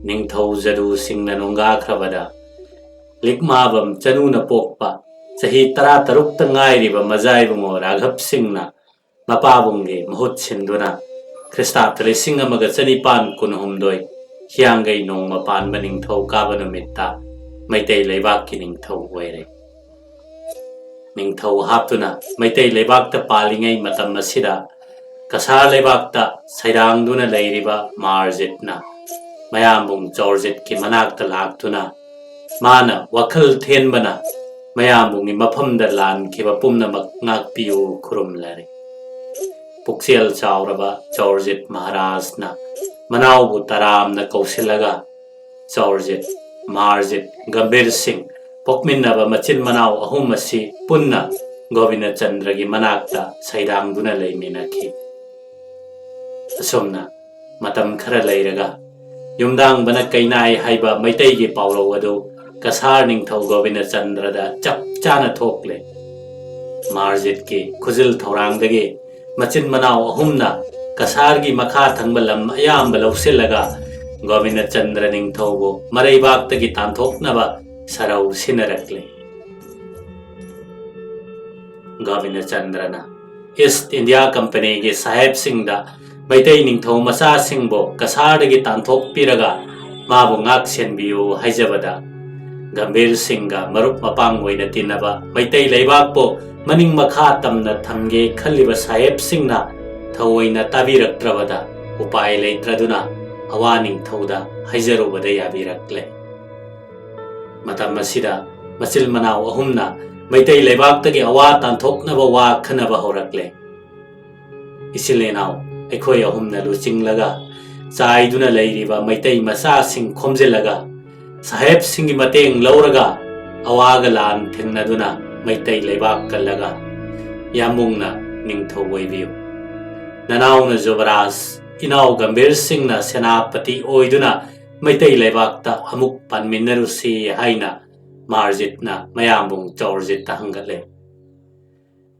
Ningthau Jadu Singna Nunga Kravada Likmabam Chanuna Pokpa Sahi Tara Taruk Tangairiba Mazaibungo Raghab Singna Mapabungi Mahut Sinduna Krista Trisinga Magazani Pan Kunhumdoi Hiangai Nong Mapan Maningthau Kabanamita Maitei Lebaki Ningthau Were Ningthau Haptuna Maitei Lebakta Palingai Matamasida Kasar Lebakta Sairangduna Leiriba Marzitna Mayambung Georgit ki manakta laktuna mana wakal thenbana mayambung ni mafamda lan kiba pumnamak ngakpiu kurumlari puksial chauraba Georgit Maharajna manawbu taramna kausilaga Georgit Marzit Gambhir Singh pokminnaba machin manaw ahum asi punna Govina Chandra gi manakta sairangduna leiminaki asomna matam khara leiraga Yumdang Bana Kainai Haiba Maitegi Paulo Wadu Kasar Ningthau Govina Chandra da Chap Chana Thokle Marzit ki Kuzil Thorangdagi Machin Manao Ahumna Kasar gi Makha Thangbalam Ayam Balausilaga Govina Chandra Ningthau Bo Marai Baktagi Tanthoknaba Sarau Sinarakle Govina Chandrana East India Company gi Sahib Singh da Maitei Ningthau Masa Singbo Kasardagi Tanthok Piraga Mabu Ngak Senbiu Haijabada Gambhir Singha Marup Mapang Waina Tinaba Maitei Leibakpo Maning Makha Tamna Thamge Khaliba Sahib Singhna Thawaina Tabirak Travada Upai Leitraduna Awa Ningthauda Haijarubada Yabirakle Matam Masida Masil Manau Ahumna Maitei Leibaktagi Awa Tanthoknaba Wa Khanaba Horakle Isilenau Ekhoi ahumna luchinglaga Saiduna leiriba Maitei Masa Singh khomjilaga Sahib Singh mateng lauraga Awaga lan thengnaduna Maitei Leibak kallaga Yamungna Ningthau oibiu Nanauna Jubaras Inau Gambhir Singhna Senapati oiduna Maitei Leibakta amuk panminarusi haina Marzitna mayambung Georgit hangatle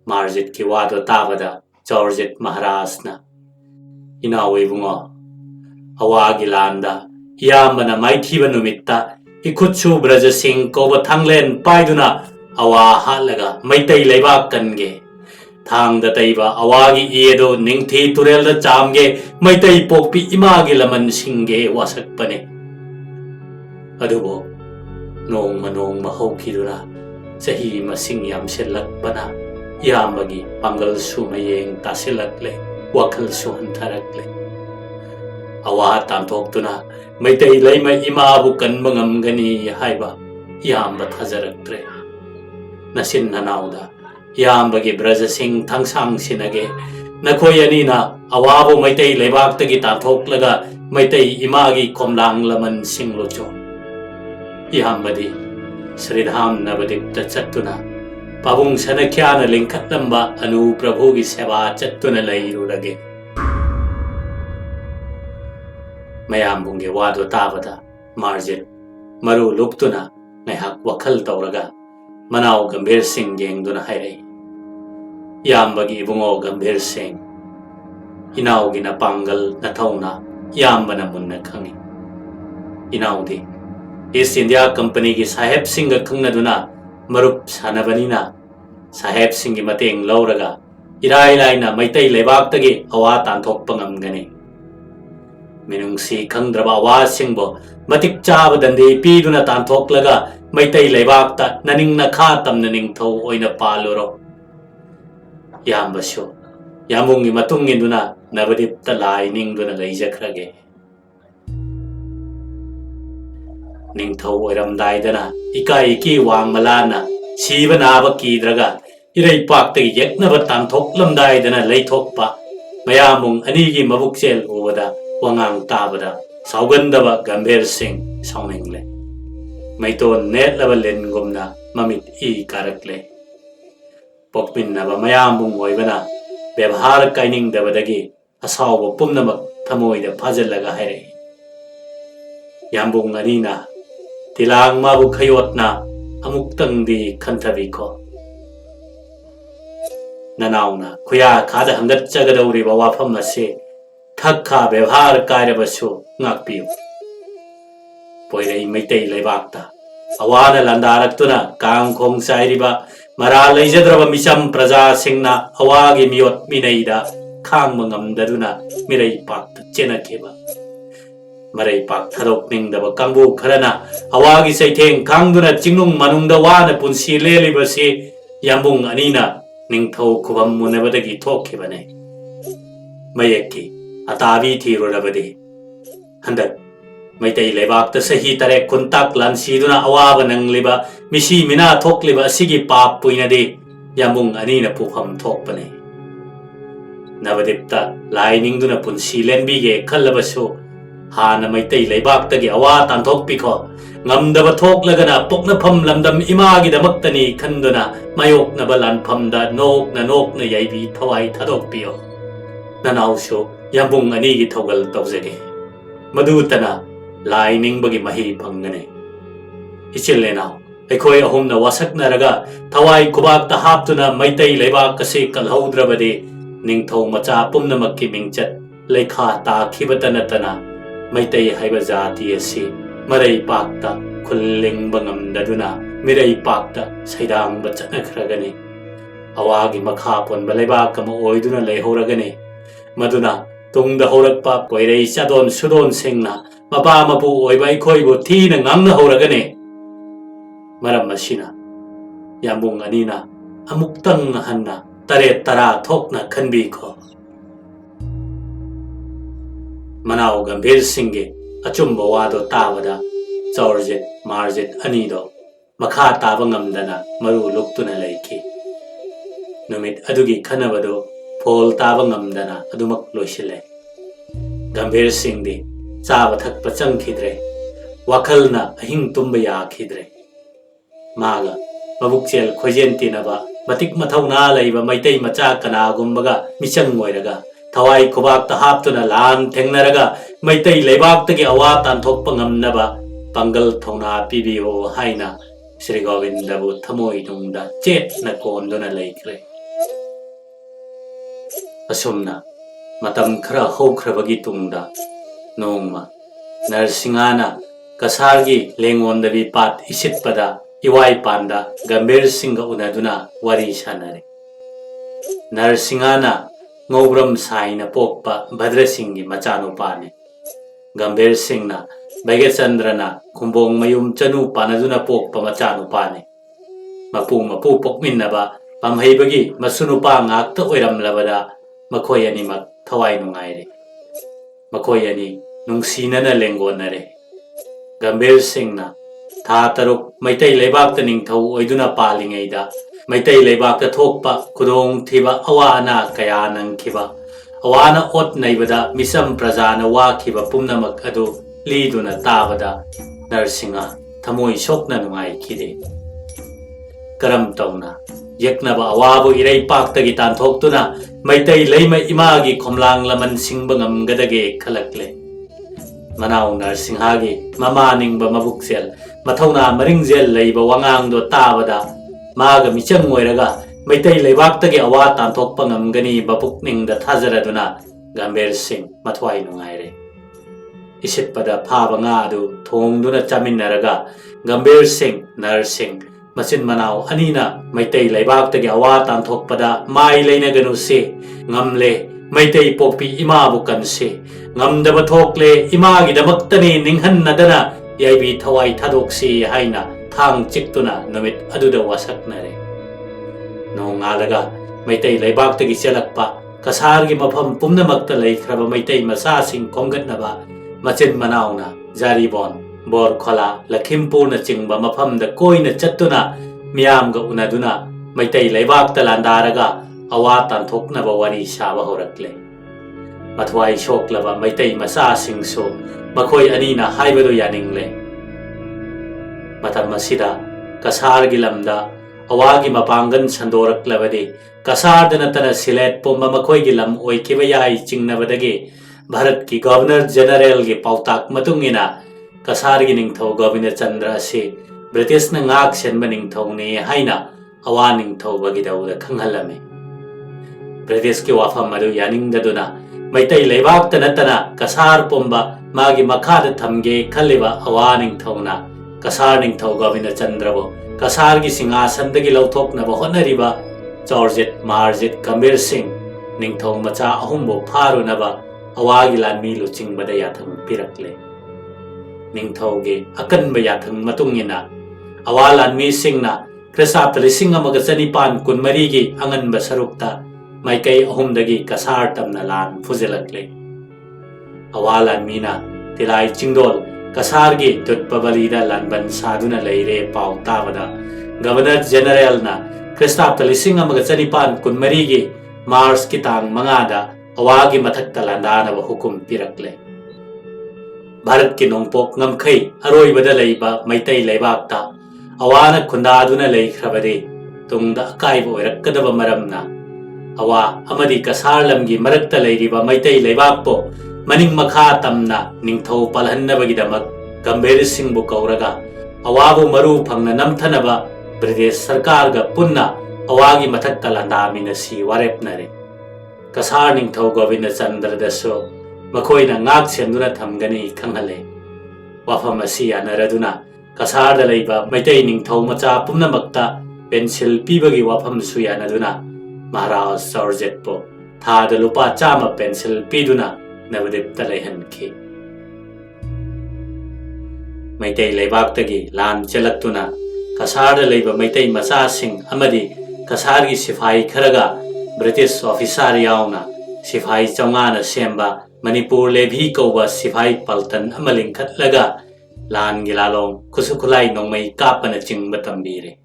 Marzit ki wado tabada Georgit Maharajna Inawi bungo Awagi landa Yamana Maithiba Numitta Ikutsu Braja Singh Koba Thanglen Paiduna Awa Halaga Maitei Leibak Kange Thang da Taiba Awagi Edo Ningthi Turel da Chamge Maitei Pokpi Imagi Laman Singge Wasak Pane Adubo Nong Manong Mahokiduna Sahi Masing Yam Silak Bana Yamagi Pangal Sumayeng Tasilakle Wakal Suhan Tarakle Awa Tantoktuna Maitei Laima Imabu Kan Mangamgani Haiba Yamba Tazaraktre Nasin Nanauda Yambagi Braja Singh Tangsang Sinage Nakoyanina Awabu Maitei Leibaktagi Tantoklaga Maitei Imagi Komlang Laman Singlocho Yambadi Sridham Nabadipta Chattuna Pabung Sanakyana Linkatamba Anu Prabhugi Seva Chattuna Lairurage Mayambungi Wado Tabada Marzit Maru Luktuna Ngahak Wakal Tauraga Manau Gambhir Singh Yengduna Hairei Yambagi Ibungo Gambhir Singh Inaugi na Pangal Natauna Yambana Munna Khangi Inaudi East India Company ki Sahib Singh Khangnaduna Marup Sanabanina Sahib Singh Mateng Lauraga Irai Laina Maitei Leibaktagi Awa Tanthok Pangamgani Minungsi Khangdraba Awa Singbo Matik Chaba Dande Piduna Tanthoklaga Maitei Leibakta Naning Nakha Tamna Ningthau Oina Paluro Yambasho Yamungi Matunginduna Nabadipta Lai Ningduna Leijakrage Ningthau Oiramdaidana Ika Iki Wang Malana Siva Naba Kidraga Irai Pakti Yeknaba Tanthok Lamdaidana Leithokpa Mayamung Anigi Mabuksel Ovada Wangang Tabada Saugandaba Gambhir Singh Sauningle Maiton Net Lavalin Gumna Mamit E Karakle Pokminaba Mayambung Oivana Bebhar Kaining Dabadagi Asawa Pumnamak Tamoida Pazalaga Hare Yambung Arina Tilang Mabu Kayotna Amuktang di Kantabiko Nanauna Kuya Kada Hangat Jagadawri Wapamase Thakka Bevhar Kairabasu Ngakpiu poirei meitei leibakta awana landarakuna kang khong sairiba mara leijadraba misam praja singna awagi miot mineida khang mangamdaduna mirei pakta chenakeba marai pak tharok ningdaba kangbu kharana awagi saitheng khangduna chingnung manungda wana punsi lelibasi yambung anina ningthau khubam munabadagi thokkibane mayekki atabi thirurabadi handak maitai leibakta sahi tare kuntak lansiduna awaba nangliba misi mina thokliba asigi pap puinadi yambung anina pufam thokpane navadipta lainingduna punsi lenbige khallabasu hana maitai leibakta awa tanthok pikho ngamdaba thoklagana poknafam lamdam imagi damaktani khanduna mayok na balan phamda nok na yaibi thawai thadok piyo nanausu yambung ani gi thogal tawjage madutana laining bagi mahi phangane ichillenaw ekhoi ahumna wasaknaraga thawai kubak ta haptuna maitai leibak kase kalhaudrabade ningthau macha pumnamakki mingchat lekha ta khibatanatana maitai haiba jati asi marai pakta khulling bangam daduna mirai pakta saidang bachana khragani awagi makha pon balaiba kam oiduna leihoragani maduna tungda horakpa poirei chadon sudon singna mapa mapu oiba ikhoi bo thina ngangna horagani maram asina yambung anina amuktang hanna tare tara thokna khanbi kho Manipur Gambhir Singh achumba wado tabada chaurjet marjet anido makha taba ngamdana maru luktuna leiki numit adugi khanabado phol taba ngamdana adumak loisile Gambhir Singh di chaba thakpa changkhidre wakhalna ahing tumba yakhidre maga mabukchel khojentinaba matik mathauna leiba maitai macha kana gumbaga michang moiraga thawai kubak ta haptuna lan thengnaraga maitai leibak awa tanthokpa ngamnaba pangal thongna pibiyo haina Sri Govindabu thamoi dungda chetna konduna leikre asumna matam khara hokhrabagi tungda nongma narsingana kasargi lengondabi pat isitpada iwai panda Gambhir Singh unaduna wari sanare narsingana ngobram saina pokpa Bhadra Singh machanupane Gambhir Singh na Bhaigachandrana kumbong mayum chanu panaduna pokpa machanupane mapu pokminnaba pamhaibagi masunupa ngakta oiramlabada makhoi animak thawai nungaire makhoi ani nungsinana lengonare Gambhir Singh na tha taruk maitai leibakta ningthau oiduna palingeida maitai leibakta thokpa kudong thiba awana kaya nangkhiba awana ot naibada misam prajana wakhiba pumnamak adu liduna tabada narsingha thamoi sokna nungai khide karam tawna yeknaba awabu irei paktagi tanthokuna maitai leima imagi khomlang laman singba ngamgadage khalakle Manau Narsingha mama ningba mabuksel mathauna maringjel leiba wangang do tabada maga michang moiraga maitai leibak awa tanthokpa ngamgani bapuk ningda thajaraduna Gambhir Singh mathwai nungaire isitpada phaba nga adu thongduna chaminnaraga Gambhir Singh Narsing machin manau anina maitai leibak awa tanthokpada mai leinaganu se ngamle maitai pokpi ima bukan se ngamdaba thokle imagi damaktani ninghannadana yaibi thawai thadoksi haina thang chiktuna numit aduda wasaknare nongalaga maitai leibak chelakpa kasargi mafam pumnamakta leikhraba maitai masa sing khomgatnaba machin manauna jaribon bor khola Lakhimpur na chingba mafamda koina chattuna miyamga unaduna maitai leibak landaraga awa tanthoknaba wari saba horakle mathwai shoklaba maitai masa singso makhoi anina haibado yaningle matam masida kasargi lamda awagi mapangan sandoraklabadi kasardana tana silet pomba makhoi gi lam oikiba yai chingnabadagi Bharat ki Governor General gi pautak matungina kasargi ningthau Govinda Chandra se British na ngak senba ningthau ne haina awa ningthau bagi dauda khanghalame British ki wafam adu yaningdaduna Maitai Leibak Tanatana, Kasar Pumba, Magi Makada Tamge, Kaliva, Awa Ningthauna, Kasar Ningthau Govina Chandrabo, Kasargi Singhasan-dagi Lautoknaba Honariba, Georgette Marjit Gambhir Singh, Ningthau Macha Ahumbo Pharunaba, Awagi Lanmi Luchingbada Yathang Pirakle. Ningthauge Akanba Yathang Matungina, Awa Lanmi Singhna, Krisapta Lising Amaga Chanipan Kunmarigi Angan Basarukta, Maikai Ahumdagi Kasar Tamna Lan Fuzilakle. Awa Lanmina, Tilai Chingdol, Kasargi Tutpabalida Lanban Saduna Leire Pau Tavada, Governor General na, Kristapta Lising Amaga Chanipan Kunmarigi, Mars Kitang Mangada, Awagi Mathakta Landana Hukum Pirakle. Bharat ki nongpok ngamkai aroi bada leiba Maitai Leibakta, Awana Kundaduna Leikrabade, Tungda Akai Boyrakadaba Maramna, Awa Amadi Kasar Lamgi Marakta Leiriba Maitai Leibakpo, Maning Makha Tamna, Ningthau Palhannabagidamak, Gambhir Singh Bukauraga, Awabu Maru Pangna Namthanaba, British Sarkarga Punna, Awagi Mathakta Landamina Si Warepnare. Kasar Ningthau Govinda Chandra Daso, Makoina Ngak Senduna Thamgani Kanghale. Wafam Asi Anaraduna, Kasar da Leiba, Maitai Ningthau Macha Pumnamakta, Pencil Pibagi Wafam Suyanaduna, Maharaj Georgette Po, Thada Lupa Chama Pencil Piduna, Navadip Talehan Ki. Maitai Leibaktagi, Lan Chalaktuna, Kasar da Leiba Maitai Macha Singh, Amadi, Kasargi Sifai Kharaga, British officer yauna, Sifai Chongana Semba, Manipur Lebhi Koba Sifai Paltan Amaling Katlaga, Lan Gilalong, Kusukulai Nongmai Kapana Ching Batambire.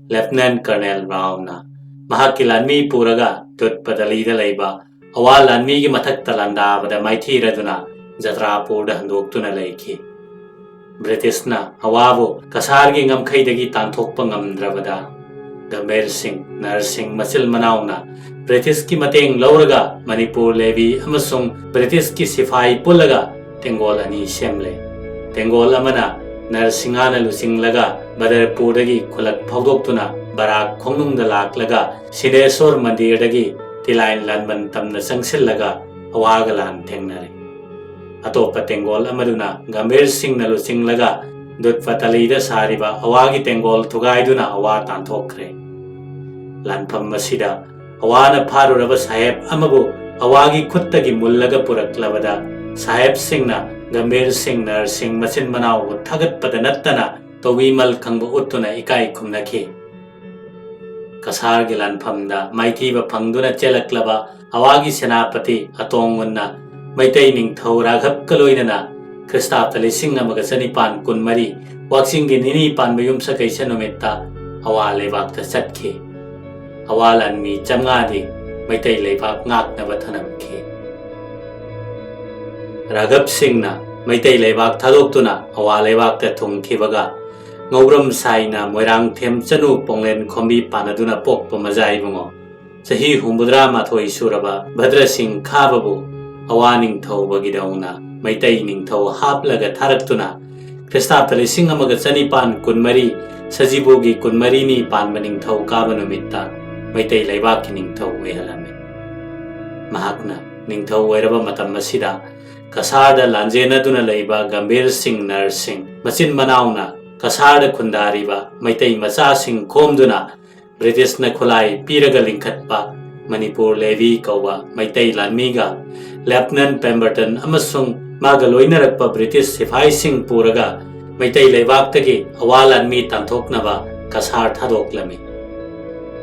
Lieutenant Colonel Rauna, Mahakilanmi Puraga, Tut Padalida Leiba, Awalanmi Mataktalanda, but the mighty Raduna, Jatra Puda and Doktuna Leki. Britishna, Awavo, Kasargi Ngam Kaidagi Tantokpangam Dravada. Gambhir Singh, Narsing Masil Manauna, British ki Mateng Lauraga, Manipur Levi, Amasung, British ki Sifai Pulaga, Tengol Ani Semle. Tengol Amana, Narsingana Lusing Laga, Badar Pudagi, Kulak Pogdoktuna, Barak Kongnung the Lak Laga, Sidesor Mandirdagi, Tilain Lanban Tamna Sangsil Laga, Awagalan Tengnari. Atopa Tengol Amaduna, Gambhir Singh Nalusing Laga, Dut Fatalida Sariba, Awagi Tengol Tugaiduna Awatan Tokre. Lanpam Masida, Awana Parurava Saheb Amabu, Awagi Kuttagi Mullaga Puraklavada, Saheb Singhna, Gambhir Singh Narsing Masin Manau, Tagat Padanatana, Towimal Kangbu Uttuna Ikai Kumnaki. Kasar Gilanpamda, Maitiva Pangduna Chelaklava, Awagi Senapati, Atongunna, Maitai Ningthau Raghap Kaloinana, Kristapta Lising Amaga Chanipan Kunmari, Waksingi Nini Pan Bayumsa Kaisa Numita, Awa Leibakta Satki. Awa Lanmi Chamngadi, Maitai Leibak Ngak Navathanamki. Raghap Singhna, Maitai Leibak Thadoktuna, Awa Leibakta Thungkibaga, Ngobram Saina, Moirang Them Chanu Ponglen Kombi Panaduna Pok Pamazai Bungo, Sahi Humbudra Mathoi Suraba, Bhadra Singh Khababu, Awa Ningthau Bagidauna. Maitai Ningthau Haplaga Tharaktuna, Kristapta Lising Amaga Chanipan Kunmari, Sajibugi Kunmarini Pan Maningthau Kabanumita, Maitai Leibaki Ningthau Ehalame. Mahakna, Ningthau Weraba Matamasida, Kasarda Lanjena Duna Leiba, Gambhir Singh Narsing, Masin Manauna, Kasarda Kundariba, Maitai Macha Singh Komduna, British Nakulai, Piraga Linkatpa, Manipur Levi Kawa, Maitai Lanmiga, Lieutenant Pemberton Amasung, Magaloinarakpa British Sifai Singh Puraga, Maitai Leibaktagi, Awalanmi Tanthoknaba, Kasar Thadoklami.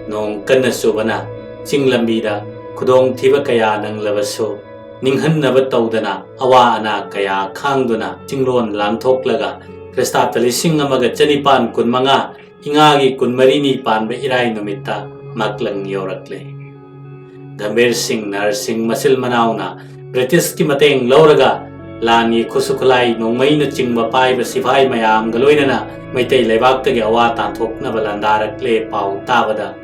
Nong Kanasubana, Singlambida, Kudong Thiba Kaya Nang Lavaso, Ninghan Navatodana, Awa Ana Kaya Kangduna, Tinglon Lantoklaga, Kristapta Lising Amaga Chanipan Kunmanga, Ingagi Kunmarini Panbe Irai Numita, Maklang Yorakle. Gambhir Singh Narsing Masil Manauna, British ki Mateng Lauraga, Lani Kusukulai Nongmai na Chingba Pai Sifai Mayam Galoinana, Maitai Leibaktagi Awa Tanthokna Balandarakle Pau Tavada.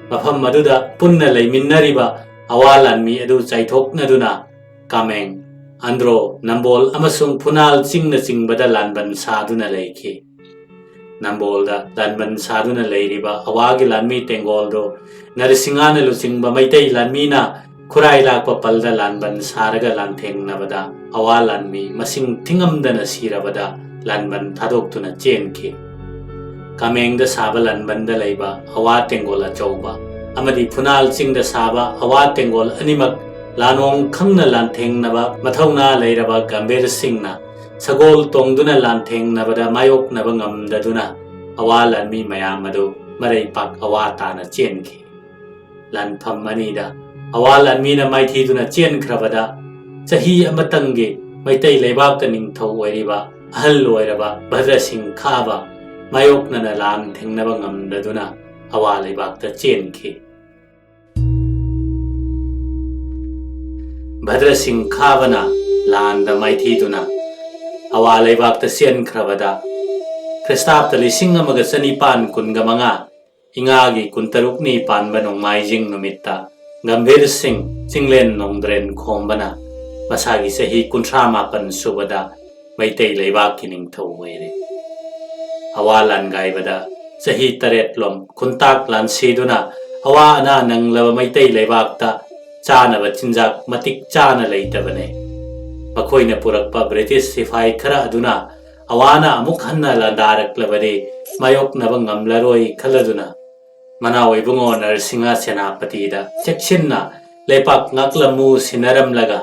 Mafam Maduda Punna Leiminariba, Awalanmi Adu Chaithokna Duna, Kameng, Andro, Nambol Amasung Punal Chingna Chingbada Lanban Saduna Leiki. Nambolda, Lanban Saduna Leiriba, Awagi Lanmi Tengoldo, Narisingana Lucingba Maitai Lanmina, खुराई लाकपा पलदा लानबन सारगा लांथेंगनबदा अवा लानमी मसिंग थिंगमदना सिरबदा लानबन थादोक्तुना चेनखि कामेंगदा साबा लानबनदा लैबा अवा तेंगोल अचौबा अमदी फुनाल चिंगदा साबा अवा तेंगोल अनिमक लानोंग खंगना लांथेंगनबा मथौना लैरबा गंभीर सिंहना Sagol तोंगदुना लांथेंगनबदा मायोकनबा ngamdaduna अवा लानमी मयाम अदु मरै पाक अवा ताना चेनखि लानफम अनीदा अवा लानमीना माइथीदुना चेनख्रबदा चही अमतंगे मैतै लेबाक्ता निंगथौ ओइरिबा अहल ओइरबा भद्र सिंह खाबा मायोकनना लान थेंगनबा ngamdaduna अवा लेबाक्ता चेनखि भद्र सिंह खाबना लानदा माइथीदुना अवा लेबाक्ता चेनख्रबदा ख्रिस्ताब्द 1995 इंगागी कुंतरुकनी पानबा नोंमाइजिंग नुमित्ता गंभीर सिंह चिंगलेन नोंद्रेन खोंबना मसागी सही 38 सुबदा मैतै लेबाकी निंगथौ ओइरे अवा लान गाइबदा सही 8 लोम खुंताक लानसीदुना अवा अना नंगलब मैतै लेबाक्ता चानब चिंजाक मतिक चाना लैतबने मखोइना पुरकपा ब्रिटिश सिपाही खरा अदुना अवाना अमुक हन्ना लांदारक्लबदे मायोकनबा ngamlaroi खलदुना मनाव इबुंगो नरसिंहा सेनापतिदा चेक्सिन्ना लेपाक ngaklammu sinaramlaga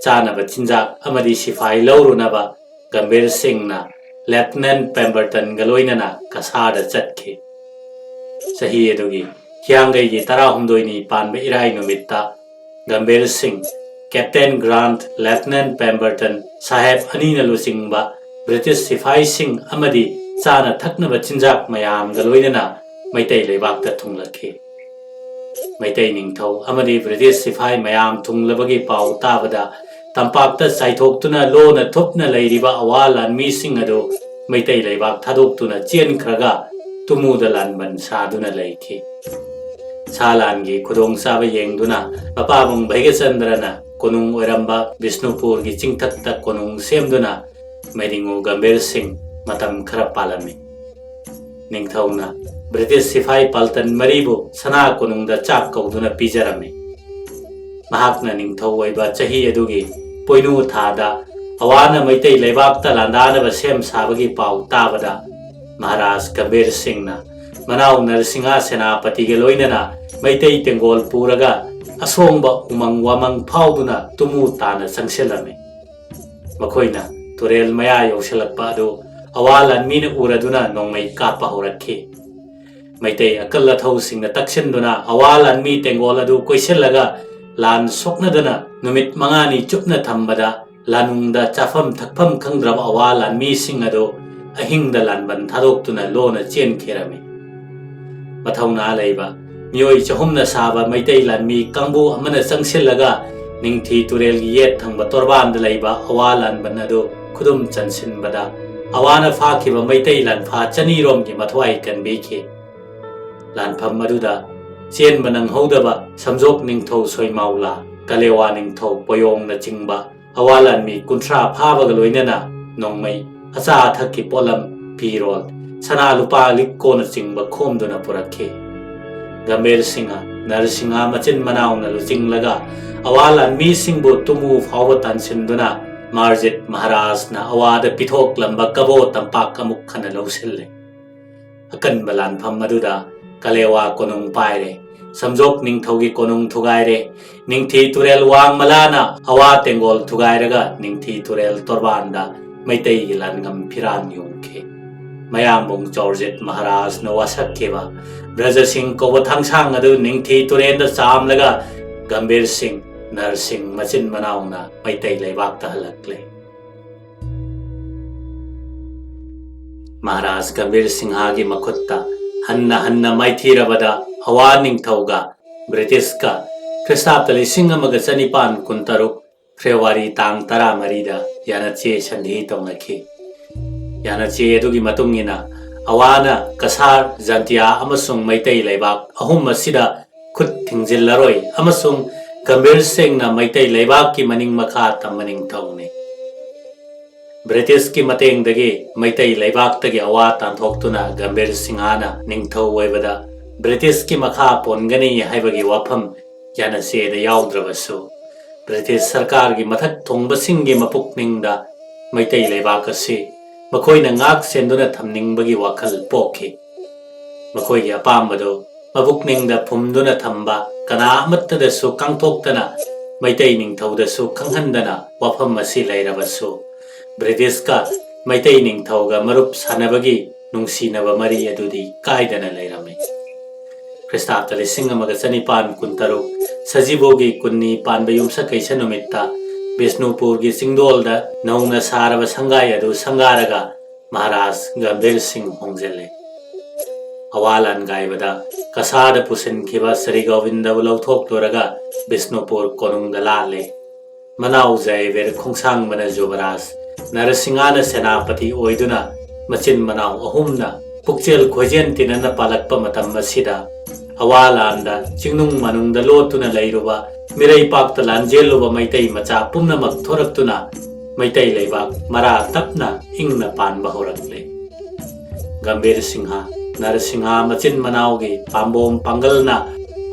चानब चिंजाक अमदी सिपाही लौरुनबा गंभीर सिंहना लेफ्टिनेंट पेम्बरटन गलोइनना कसादा चटखे सही एदुगी हियांगैगी 19 पानबे इराई नुमित्ता Gambhir Singh captain Grant lieutenant Pemberton साहेब अनीना लुसिंगबा ब्रिटिश सिपाही सिंह अमदी चाना थकनबा चिंजाक मयाम गलोइनना मैतै लेबाक्ता थुंगलखे मैतै निंगथौ अमदी ब्रिटिश सिपाही मयाम थुंगलबगी पाउ ताबदा तंपाक्ता साइथोक्तुना लोना थुपना लैरिबा अवा लानमी सिंह अदो मैतै लेबाक थादोक्तुना चेनख्रगा तुमुदा लानबन सादुना लैखि सालानगी खुदोंग साबा येंगदुना मपाबुंग भैगचंद्रना कोनुंग ओरंबा विष्णुपुर की चिंगथक्ता कोनुंग सेमदुना मेदिंगु गंभीर सिंह मतम खरा पालमी निंगथौना ब्रिटिश सिपाही पल्टन मरीबु सना कोनुंगदा चाक कौदुना पिजरमे महाकना निंगथौ ओइबा चही अदुगी पोइनु थादा अवाना मैतै लेबाक्ता लांदानबा सेम साबगी पाउ ताबदा महाराज गंभीर सिंहना मनाव नरसिंहा सेनापति के लोइनना मैतै तेंगोल पूरगा असोंबा उमंग वामंग फाउदुना तुमु ताना संगसेलमे मखोइना तुरेल मया यौसलक्पा अदु अवा लानमीना उरदुना नोंमै कापा होरखे मैतै अकल अथौसिंगना तक्सिनदुना अवा लानमी तेंगोल अदु कोइसेलगा लान सोकनदना नुमित मंगानी चुपना थंबदा लानुंगदा चाफम थकफम खंगद्रब अवा लानमी सिंह अदु अहिंगदा लानबन थादोक्तुना लोना चेनखेरमे मथौना लैबा मियोई चहुमना साबा मैतै लानमी कांबु अमना संगसेलगा निंगथी तुरेल येत थंबा तोरबान लैबा अवा लानबन अदु खुदुम चनसिनबदा अवाना फाखिबा मैतै लानफा चनीरोम की मथवाई कनबीखे लानफम मदुदा चेनबा नंगहौदबा समजोक निंगथौ सोइमाउला कलेवा निंगथौ पोयोंगना चिंगबा अवा लानमी 30 फाबगा लोइनना नोंमै अचा थक्की पोलम पीरोल सना लुपा लिक्कोना चिंगबा खोमदुना पुरखे गंभीर सिंह नरसिंहा मचिन मनाउना लुचिंगलगा अवा लानमी सिंहबु तुमु फाव तानसिनदुना मार्जित महाराजना अवादा पिथोक्लंबा कबो तंपाक अमुक खना लौसिल्ले अकनबा लानफम मदुदा कलेवा कोनुंग पाइरे समजोक निंगथौगी कोनुंग थुगाइरे निंगथी तुरेल वांग मलाना अवा तेंगोल थुगाइरगा निंगथी तुरेल तोरबानदा मैतै लानगम फिरान योंखे मयामबुंग जॉर्जेट महाराज न वासक्केबा ब्रज सिंह को थांगसांग अदु निंगथी तुरेंदा चामलगा गंभीर सिंह नरसिंह मचिन मनाउना मैतै लेबाक्ता हलक्ले महाराज गंभीर सिंहागी मखुत्ता हन्ना हन्ना माइथीरबदा अवा निंगथौगा ब्रिटिश का ख्रिस्ताब्द 1996 फेब्रुवारी तांग 13 यानचे संधि तौनखि यानचे अदुगी मतुंगिना अवाना कसार जंतिया अमसुंग मैतै लेबाक अहुम असिदा खुद थिंजिल्लरोय अमसुंग गंभीर सिंहना मैतै लेबाक की मनिंग मखा तमनिंग थौने ब्रिटिश की मतेंगदगी मैतै लेबाक्तगी अवा तांथोक्तुना गंभीर सिंहाना निंगथौ ओइबदा ब्रिटिश की मखा पोनगनी हाइबगी वाफम ꯌꯥꯅꯆꯦꯗ ꯌꯥꯎꯗ꯭ꯔꯕꯁꯨ ꯕ꯭ꯔꯤꯇꯤꯁ ꯁꯔꯀꯥꯔꯒꯤ ꯃꯊꯛ ꯊꯣꯡꯕꯁꯤꯡꯒꯤ ꯃꯄꯨꯛꯅꯤꯡꯗ ꯃꯩꯇꯩ ꯂꯩꯕꯥꯛ ꯑꯁꯤ ꯃꯈꯣꯏꯅ ꯉꯥꯛ ꯁꯦꯟꯗꯨꯅ ꯊꯝꯅꯤꯡꯕꯒꯤ ꯋꯥꯈꯜ ꯄꯣꯛꯈꯤ꯫ ꯃꯈꯣꯏꯒꯤ ꯑꯄꯥꯝꯕꯗꯨ ꯃꯄꯨꯛꯅꯤꯡꯗ ꯐꯨꯝꯗꯨꯅ ꯊꯝꯕ ꯀꯅꯥ ꯑꯃꯠꯇꯗꯁꯨ ꯀꯥꯡꯊꯣꯛꯇꯅ ꯃꯩꯇꯩ ꯅꯤꯡꯊꯧꯗꯁꯨ ꯈꯪꯍꯟꯗꯅ ꯋꯥꯐꯝ ꯑꯁꯤ ꯂꯩꯔꯕꯁꯨ ꯕ꯭ꯔꯤꯇꯤꯁꯀ ꯃꯩꯇꯩ ꯅꯤꯡꯊꯧꯒ ꯃꯔꯨꯞ ꯁꯥꯟꯅꯕꯒꯤ ꯅꯨꯡꯁꯤꯅꯕ ꯃꯔꯤ ꯑꯗꯨꯗꯤ ꯀꯥꯏꯗꯅ ꯂꯩꯔꯝꯃꯤ꯫ ꯈ꯭ꯔꯤꯁꯇꯥꯕꯇ 1916 ꯁꯖꯤꯕꯨꯒꯤ 12 ꯄꯥꯟꯕ ꯌꯨꯝꯁꯀꯩꯁ ꯅꯨꯃꯤꯠꯇ ꯕꯤꯁꯅꯨꯄꯨꯔꯒꯤ ꯆꯤꯡꯗꯣꯜꯗ ꯅꯧꯅ ꯁꯥꯔꯕ ꯁꯪꯒꯥꯏ ꯑꯗꯨ ꯁꯪꯒꯥꯔꯒ ꯃꯍꯥꯔꯥꯖ ꯒꯝꯚꯤꯔ ꯁꯤꯡ ꯍꯣꯡꯖꯤꯜꯂꯦ꯫ ꯑꯋꯥ ꯂꯥꯟꯒꯥꯏꯕꯗ ꯀꯁꯥꯗ ꯄꯨꯁꯤꯟꯈꯤꯕ ꯁ꯭ꯔꯤ ꯒꯣꯕꯤꯟꯗꯕꯨ ꯂꯧꯊꯣꯛꯂꯨꯔꯒ ꯕꯤꯁꯅꯨꯄꯨꯔ ꯀꯣꯅꯨꯡꯗ ꯂꯥꯜꯂꯦ꯫ ꯃꯅꯥꯎ ꯖꯌꯕꯤꯔ ꯈꯣꯡꯁꯥꯡꯕꯅ ꯌꯨꯕꯔꯥꯖ, ꯅꯔꯁꯤꯡꯍꯅ ꯁꯦꯅꯥꯄꯇꯤ ꯑꯣꯏꯗꯨꯅ ꯃꯆꯤꯟ ꯃꯅꯥꯎ ꯑꯍꯨꯝꯅ ꯄꯨꯛꯆꯦꯜ ꯈꯣꯏꯖꯦꯜ ꯇꯤꯟꯅꯅ ꯄꯥꯜꯂꯛꯄ ꯃꯇꯝ ꯑꯁꯤꯗ ꯑꯋꯥ ꯂꯥꯟꯗ ꯆꯤꯡꯅꯨꯡ ꯃꯅꯨꯡꯗ ꯂꯣꯠꯇꯨꯅ ꯂꯩꯔꯨꯕ ꯃꯤꯔꯩꯄꯥꯛꯇ ꯂꯥꯟꯖꯦꯜꯂꯨꯕ ꯃꯩꯇꯩ ꯃꯆꯥ ꯄꯨꯝꯅꯃꯛ ꯊꯣꯔꯛꯇꯨꯅ ꯃꯩꯇꯩ ꯂꯩꯕꯥꯛ ꯃꯔꯥ ꯇꯞꯅ ꯏꯪꯅ ꯄꯥꯟꯕ ꯍꯧꯔꯛꯂꯦ꯫ ꯒꯝꯚꯤꯔ ꯁꯤꯡꯍ, ꯅꯔꯁꯤꯡꯍ ꯃꯆꯤꯟ ꯃꯅꯥꯎꯒꯤ ꯄꯥꯝꯕꯣꯝ ꯄꯥꯡꯒꯜꯅ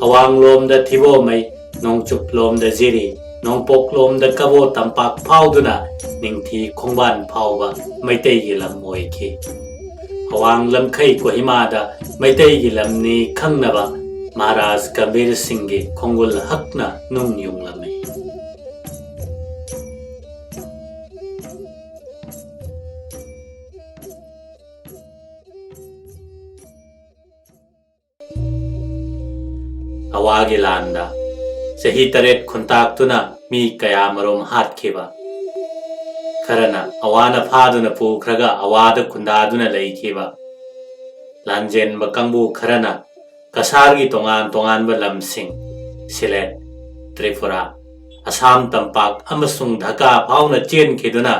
ꯑꯋꯥꯡꯂꯣꯝꯗ ꯊꯤꯕꯣꯃꯩ, ꯅꯣꯡꯆꯨꯞꯂꯣꯝꯗ ꯖꯤꯔꯤ, ꯅꯣꯡꯄꯣꯛꯂꯣꯝꯗ ꯀꯕꯣ ꯇꯝꯄꯥꯛ ꯐꯥꯎꯗꯨꯅ ꯅꯤꯡꯊꯤ ꯈꯣꯡꯕꯥꯟ ꯐꯥꯎꯕ ꯃꯩꯇꯩꯒꯤ ꯂꯝ ꯑꯣꯏꯈꯤ꯫ ꯑꯋꯥꯡ ꯂꯝꯈꯩ ꯀꯣꯍꯤꯃꯥꯗ ꯃꯩꯇꯩꯒꯤ ꯂꯝꯅꯤ ꯈꯪꯅꯕ ꯃꯍꯥꯔꯥꯖ ꯒꯝꯚꯤꯔ ꯁꯤꯡꯒꯤ ꯈꯣꯡꯒꯨꯜ ꯍꯛꯅ ꯅꯨꯡ ꯌꯨꯡꯂꯝꯃꯤ꯫ ꯑꯋꯥꯒꯤ ꯂꯥꯟꯗ ꯆꯍꯤ 8 ꯈꯨꯟꯇꯥꯛꯇꯨꯅ ꯃꯤ ꯀꯌꯥꯃꯔꯨꯝ ꯍꯥꯠꯈꯤꯕ, ꯈꯔꯅ ꯑꯋꯥꯅ ꯐꯥꯗꯨꯅ ꯄꯨꯈ꯭ꯔꯒ ꯑꯋꯥꯗ ꯈꯨꯟꯗꯥꯗꯨꯅ ꯂꯩꯈꯤꯕ, ꯂꯥꯟꯖꯦꯟꯕ ꯀꯥꯡꯕꯨ ꯈꯔꯅ ꯀꯁꯥꯔꯒꯤ ꯇꯣꯉꯥꯟ ꯇꯣꯉꯥꯟꯕ ꯂꯝꯁꯤꯡ ꯁꯤꯂꯦꯠ, ꯇ꯭ꯔꯤꯄꯨꯔꯥ, ꯑꯁꯥꯝ ꯇꯝꯄꯥꯛ ꯑꯃꯁꯨꯡ ꯙꯥꯀꯥ ꯐꯥꯎꯅ ꯆꯦꯟꯈꯤꯗꯨꯅ